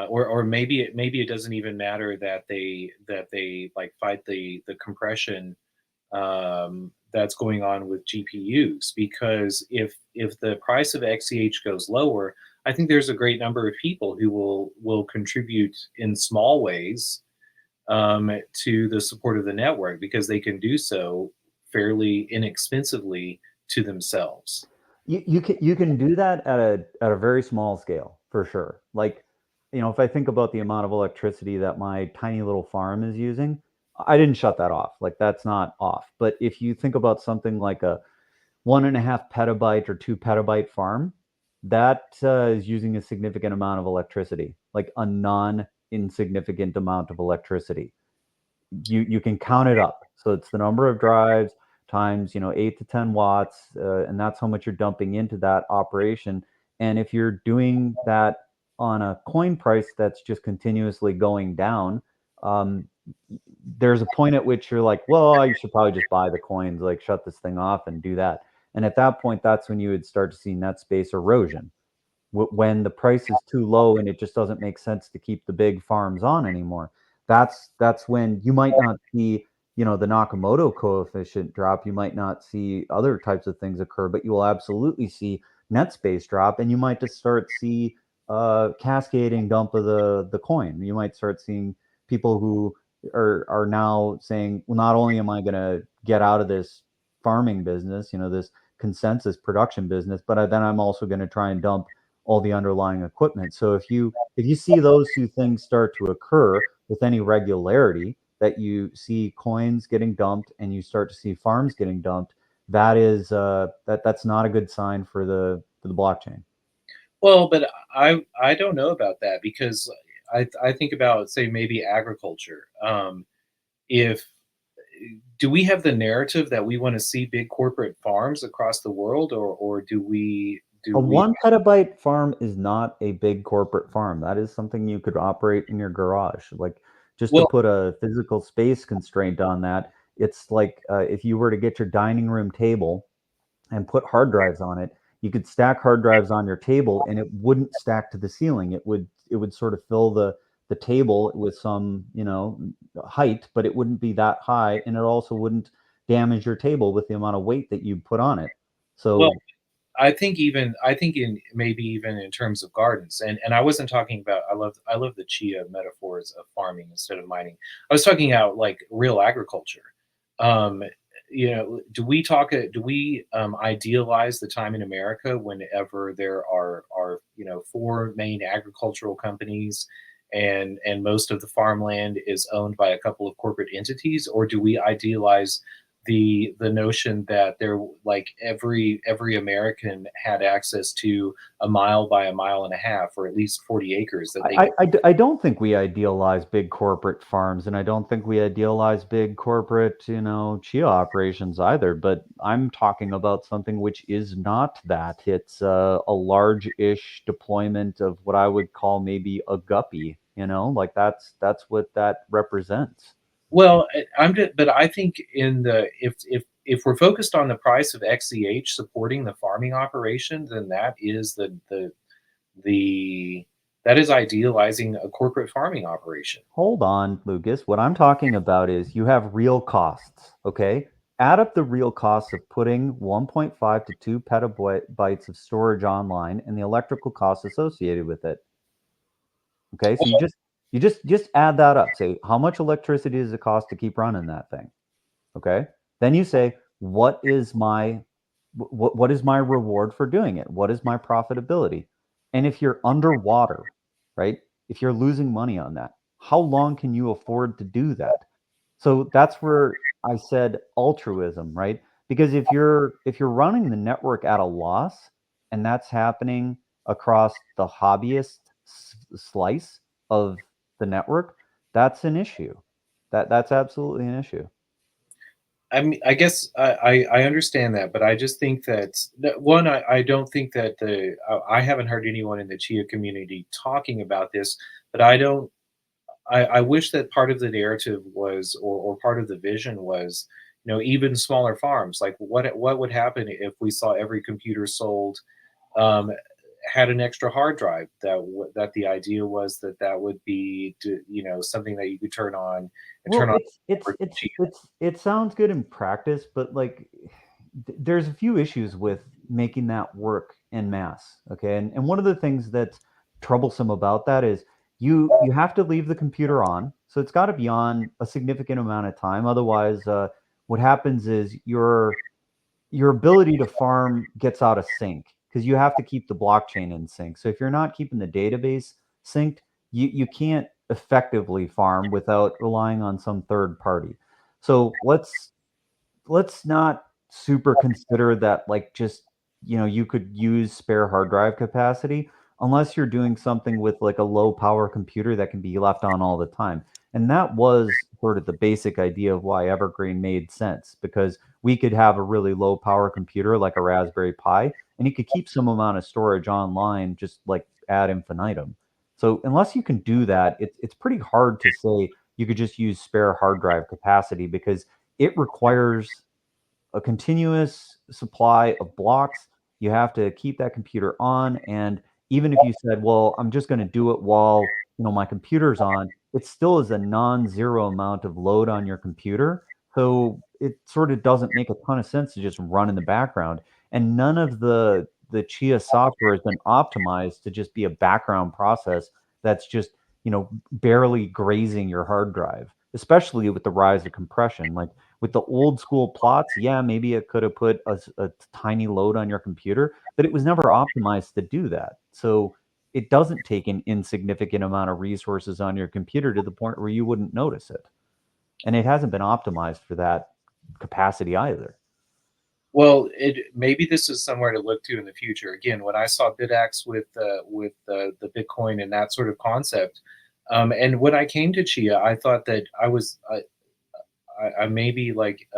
or maybe it doesn't even matter that they like fight the compression that's going on with GPUs, because if the price of XCH goes lower, I think there's a great number of people who will contribute in small ways to the support of the network, because they can do so fairly inexpensively to themselves. You can do that at a very small scale for sure. Like, if I think about the amount of electricity that my tiny little farm is using, I didn't shut that off. Like, that's not off. But if you think about something like a 1.5 petabyte or 2 petabyte farm, that is using a significant amount of electricity, like a non insignificant amount of electricity. You can count it up. So it's the number of drives times 8 to 10 watts, and that's how much you're dumping into that operation. And if you're doing that on a coin price that's just continuously going down, um, there's a point at which you're like, well, you should probably just buy the coins, like shut this thing off and do that. And at that point, that's when you would start to see net space erosion, when the price is too low and it just doesn't make sense to keep the big farms on anymore. That's when you might not see, the Nakamoto coefficient drop. You might not see other types of things occur, but you will absolutely see net space drop, and you might just start see cascading dump of the coin. You might start seeing people who are now saying, well, not only am I going to get out of this farming business, this consensus production business, but then I'm also going to try and dump all the underlying equipment. So if you see those two things start to occur with any regularity, that you see coins getting dumped and you start to see farms getting dumped, that's not a good sign for the blockchain. Well, but I don't know about that, because I think about, say, maybe agriculture. If Do we have the narrative that we want to see big corporate farms across the world, or do A we 1 petabyte farm is not a big corporate farm. That is something you could operate in your garage. Like, just to well, put a physical space constraint on that, it's like if you were to get your dining room table and put hard drives on it, you could stack hard drives on your table and it wouldn't stack to the ceiling. It would sort of fill the table with some, height, but it wouldn't be that high, and it also wouldn't damage your table with the amount of weight that you put on it. well, So I think in maybe even in terms of gardens, and I wasn't talking about, I love the Chia metaphors of farming instead of mining. I was talking about like real agriculture. Um, do we idealize the time in America whenever there are four main agricultural companies, and most of the farmland is owned by a couple of corporate entities, or do we idealize the notion that there, like, every American had access to a mile by a mile and a half, or at least 40 acres that they I, could. I, I don't think we idealize big corporate farms, and I don't think we idealize big corporate, chia operations either. But I'm talking about something which is not that. It's a large-ish deployment of what I would call maybe a guppy. Like that's what that represents. Well, but I think in the if we're focused on the price of XCH supporting the farming operation, then the that is idealizing a corporate farming operation. Hold on, Lucas. What I'm talking about is you have real costs, okay? Add up the real costs of putting 1.5 to 2 petabytes of storage online and the electrical costs associated with it. Okay? So you just add that up. Say, how much electricity does it cost to keep running that thing? Okay? Then you say, what is my reward for doing it? What is my profitability? And if you're underwater, right? If you're losing money on that, how long can you afford to do that? So that's where I said altruism, right? Because if you're running the network at a loss, and that's happening across the hobbyist slice of the network, that's an issue. That's absolutely an issue. I mean, I guess I understand that, but I just think that one, I don't think that I haven't heard anyone in the Chia community talking about this, but I wish that part of the narrative was, or part of the vision was, even smaller farms. Like what would happen if we saw every computer sold um, had an extra hard drive? That the idea was that would be something that you could turn on and Well, turn on. it sounds good in practice, but like there's a few issues with making that work en masse. Okay, and one of the things that's troublesome about that is you have to leave the computer on, so it's got to be on a significant amount of time. Otherwise, what happens is your ability to farm gets out of sync because you have to keep the blockchain in sync. So if you're not keeping the database synced, you can't effectively farm without relying on some third party. So let's not super consider that like just you could use spare hard drive capacity unless you're doing something with like a low power computer that can be left on all the time. And that was sort of the basic idea of why Evergreen made sense, because we could have a really low power computer like a Raspberry Pi, and you could keep some amount of storage online just like ad infinitum. So unless you can do that, it's pretty hard to say you could just use spare hard drive capacity, because it requires a continuous supply of blocks. You have to keep that computer on. And even if you said, well, I'm just going to do it while my computer's on, it still is a non-zero amount of load on your computer. So it sort of doesn't make a ton of sense to just run in the background. And none of the Chia software has been optimized to just be a background process that's just barely grazing your hard drive, especially with the rise of compression. Like with the old school plots, yeah, maybe it could have put a tiny load on your computer, but it was never optimized to do that. So it doesn't take an insignificant amount of resources on your computer to the point where you wouldn't notice it. And it hasn't been optimized for that capacity either. Well, maybe this is somewhere to look to in the future. Again, when I saw BitX with the Bitcoin and that sort of concept, and when I came to Chia, I thought that I maybe like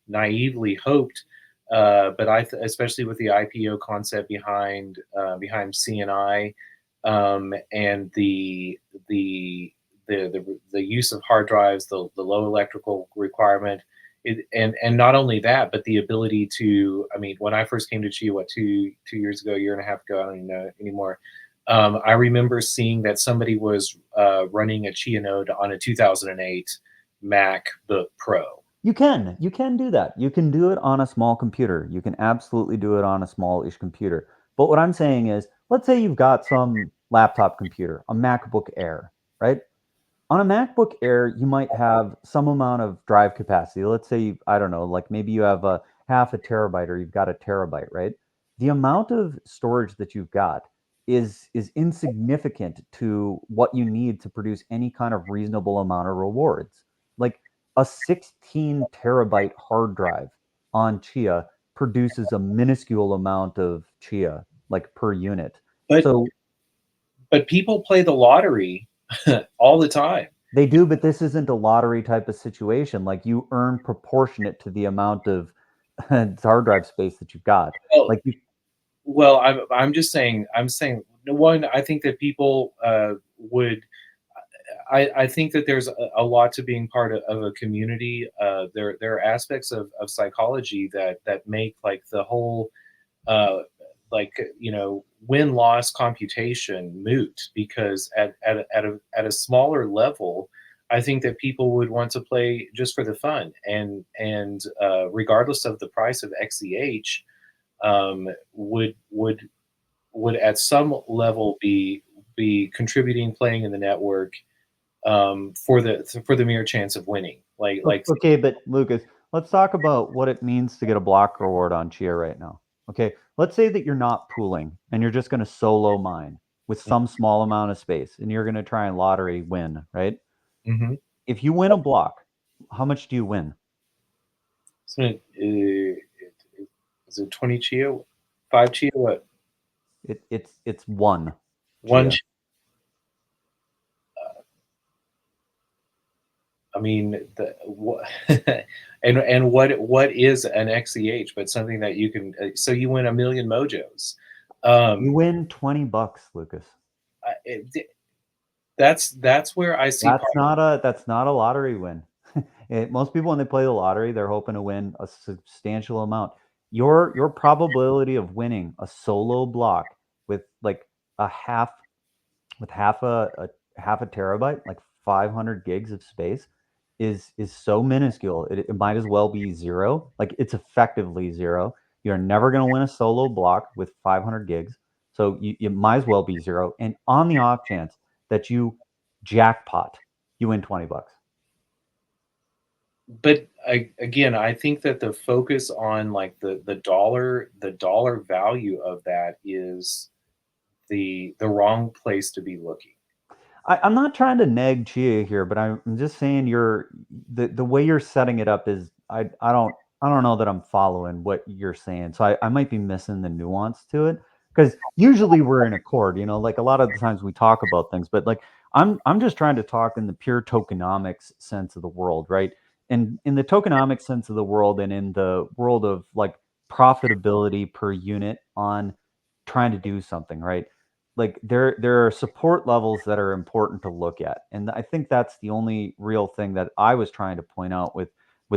naively hoped, but especially with the IPO concept behind CNI, and the use of hard drives, the low electrical requirement. And not only that, but the ability to, I mean, when I first came to Chia, what, 2 years ago, year and a half ago, I don't even know anymore. I remember seeing that somebody was running a Chia node on a 2008 MacBook Pro. You can do that. You can do it on a small computer. You can absolutely do it on a smallish computer. But what I'm saying is, let's say you've got some laptop computer, a MacBook Air, right? On a MacBook Air, you might have some amount of drive capacity. Let's say I don't know, like maybe you have a half a terabyte or you've got a terabyte, right? The amount of storage that you've got is insignificant to what you need to produce any kind of reasonable amount of rewards. Like a 16 terabyte hard drive on Chia produces a minuscule amount of Chia, like per unit. But So but people play the lottery all the time. they do, but this isn't a lottery type of situation. Like you earn proportionate to the amount of hard drive space that you've got. Well, Like you, well, I'm just saying. I'm saying one. I think that people would. I think that there's a lot to being part of a community. There are aspects of psychology that make like the whole uh, like win loss computation moot, because at a smaller level, I think that people would want to play just for the fun, and regardless of the price of XEH, um, would at some level be contributing, playing in the network, for the mere chance of winning. Like okay, but Lucas, let's talk about what it means to get a block reward on Chia right now. Okay, let's say that you're not pooling and you're just going to solo mine with some small amount of space and you're going to try and lottery win, right? Mm-hmm. If you win a block, how much do you win? So is it 20 Chia? 5 Chia? What? It's one One Chia. Chia? I mean, what and what is an XCH but something that you can so you win a million mojos. You Um, win $20, Lucas. that's where I see That's not a lottery win. Most people when they play the lottery, they're hoping to win a substantial amount. Your probability of winning a solo block with like a half half a terabyte, like 500 gigs of space, is so minuscule. It might as well be zero. Like it's effectively zero. You're never going to win a solo block with 500 gigs. So you might as well be zero. And on the off chance that you jackpot, you win $20. but again, I think that the focus on like the dollar value of that is the wrong place to be looking. I'm not trying to neg Chia here, but I'm just saying the way you're setting it up is I don't know that I'm following what you're saying. So I might be missing the nuance to it because usually we're in accord, like a lot of the times we talk about things, but like I'm just trying to talk in the pure tokenomics sense of the world, right? And in the tokenomics sense of the world and in the world of like profitability per unit on trying to do something, right? Like there are support levels that are important to look at, and I think that's the only real thing that I was trying to point out with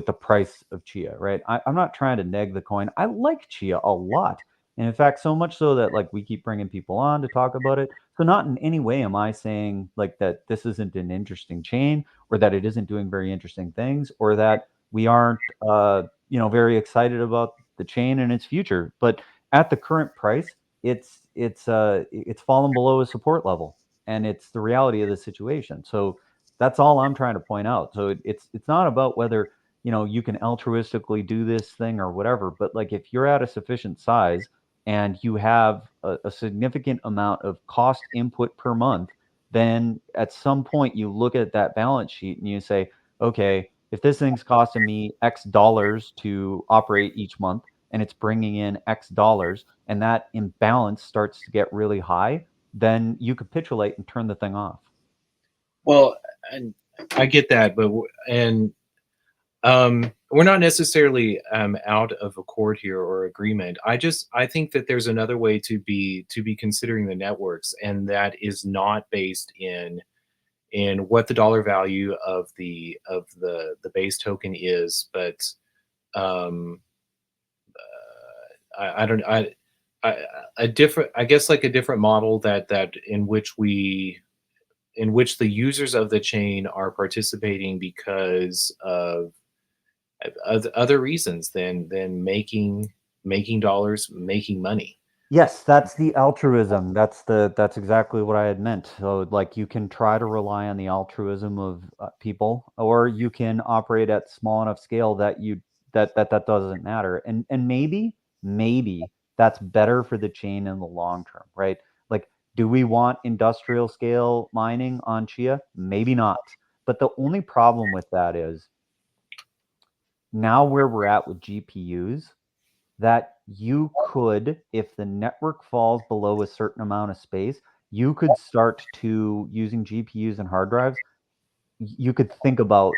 the price of Chia, right? I'm not trying to neg the coin. I like Chia a lot, and in fact so much so that like we keep bringing people on to talk about it. So not in any way am I saying like that this isn't an interesting chain or that it isn't doing very interesting things or that we aren't very excited about the chain and its future, but at the current price it's fallen below a support level, and it's the reality of the situation. So that's all I'm trying to point out. So it's not about whether you can altruistically do this thing or whatever, but like if you're at a sufficient size and you have a significant amount of cost input per month, then at some point you look at that balance sheet and you say, okay, if this thing's costing me X dollars to operate each month and it's bringing in X dollars, and that imbalance starts to get really high, then you capitulate and turn the thing off. Well, and I get that, but we're not necessarily out of accord here or agreement. I think that there's another way to be considering the networks, and that is not based in what the dollar value of the base token is, but um, I don't I a different I guess like a different model that in which the users of the chain are participating because of other reasons than making dollars, making money. Yes, that's the altruism. That's exactly what I had meant. So like you can try to rely on the altruism of people, or you can operate at small enough scale that that doesn't matter. And maybe that's better for the chain in the long term, right? Like, do we want industrial scale mining on Chia? Maybe not. But the only problem with that is now where we're at with GPUs, that you could, if the network falls below a certain amount of space, you could start to using GPUs and hard drives. You could think about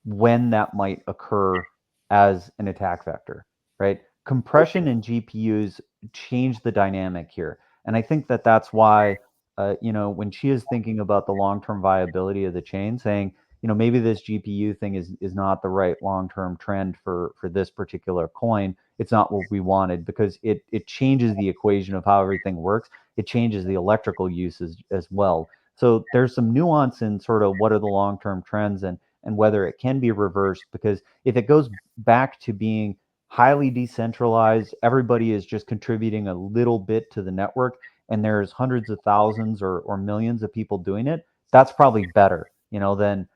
when that might occur as an attack vector, right? Compression in GPUs change the dynamic here. And I think that that's why, when she is thinking about the long-term viability of the chain, saying, maybe this GPU thing is not the right long-term trend for this particular coin. It's not what we wanted because it changes the equation of how everything works. It changes the electrical uses as well. So there's some nuance in sort of what are the long-term trends and whether it can be reversed. Because if it goes back to being highly decentralized, everybody is just contributing a little bit to the network, and there's hundreds of thousands or millions of people doing it, that's probably better, than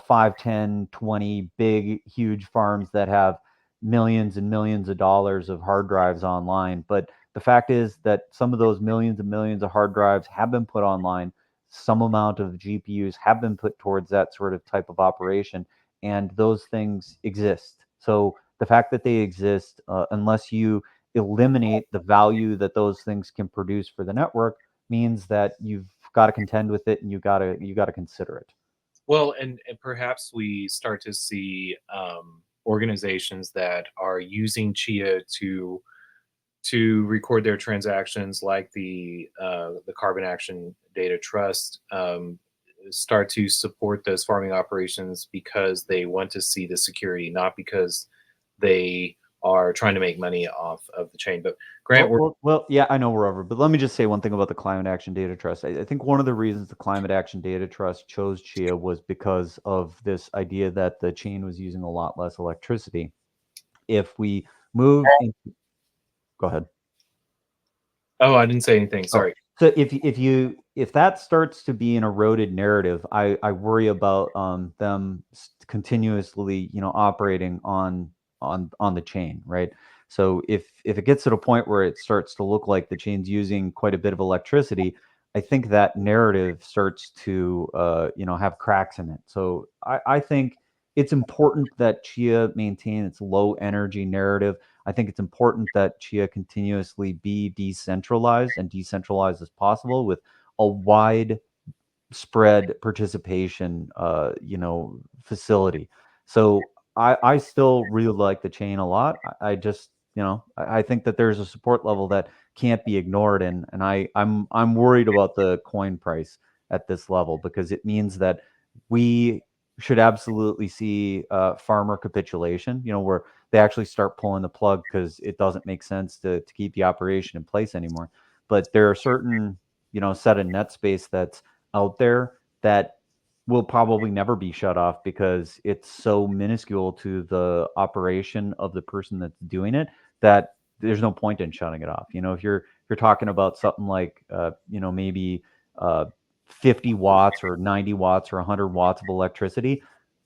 5, 10, 20 big, huge farms that have, millions and millions of dollars of hard drives online. But the fact is that some of those millions and millions of hard drives have been put online. Some amount of GPUs have been put towards that sort of type of operation, and those things exist. So the fact that they exist, unless you eliminate the value that those things can produce for the network, means that you've got to contend with it, and you got to consider it. Well, and perhaps we start to see organizations that are using Chia to record their transactions, like the Carbon Action Data Trust, start to support those farming operations because they want to see the security, not because they are trying to make money off of the chain. But Grant, Well, yeah, I know we're over, but let me just say one thing about the Climate Action Data Trust. I think one of the reasons the Climate Action Data Trust chose Chia was because of this idea that the chain was using a lot less electricity. If we move into, go ahead. oh, I didn't say anything. Oh, Sorry. so if that starts to be an eroded narrative, I worry about them continuously, operating on the chain, right? So if it gets to the point where it starts to look like the chain's using quite a bit of electricity, I think that narrative starts to have cracks in it. So I think it's important that Chia maintain its low energy narrative. I think it's important that Chia continuously be decentralized and decentralized as possible with a wide spread participation, facility. So I still really like the chain a lot. I just, I think that there's a support level that can't be ignored, and I'm worried about the coin price at this level because it means that we should absolutely see farmer capitulation. Where they actually start pulling the plug because it doesn't make sense to keep the operation in place anymore. But there are certain, set of net space that's out there that will probably never be shut off because it's so minuscule to the operation of the person that's doing it that there's no point in shutting it off. If you're talking about something like maybe uh, 50 watts or 90 watts or 100 watts of electricity,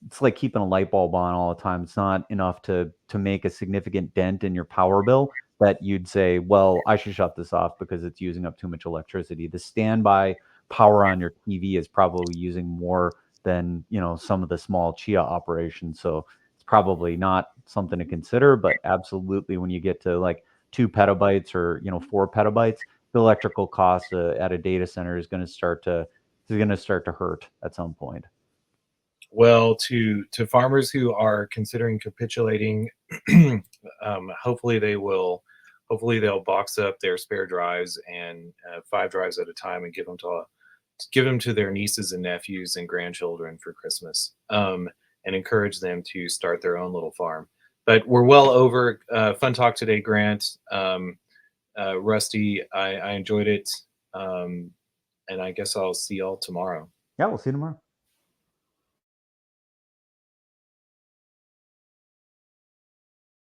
it's like keeping a light bulb on all the time. It's not enough to make a significant dent in your power bill that you'd say, well, I should shut this off because it's using up too much electricity. The standby power on your TV is probably using more than some of the small Chia operations. So it's probably not something to consider, but absolutely when you get to like 2 petabytes or 4 petabytes, the electrical cost at a data center is going to start to hurt at some point. Well, to farmers who are considering capitulating, hopefully they will. Hopefully they'll box up their spare drives and 5 drives at a time and give them to their nieces and nephews and grandchildren for Christmas, and encourage them to start their own little farm. But we're well over. Fun talk today, Grant. Rusty, I enjoyed it, and I guess I'll see y'all tomorrow. Yeah, we'll see you tomorrow.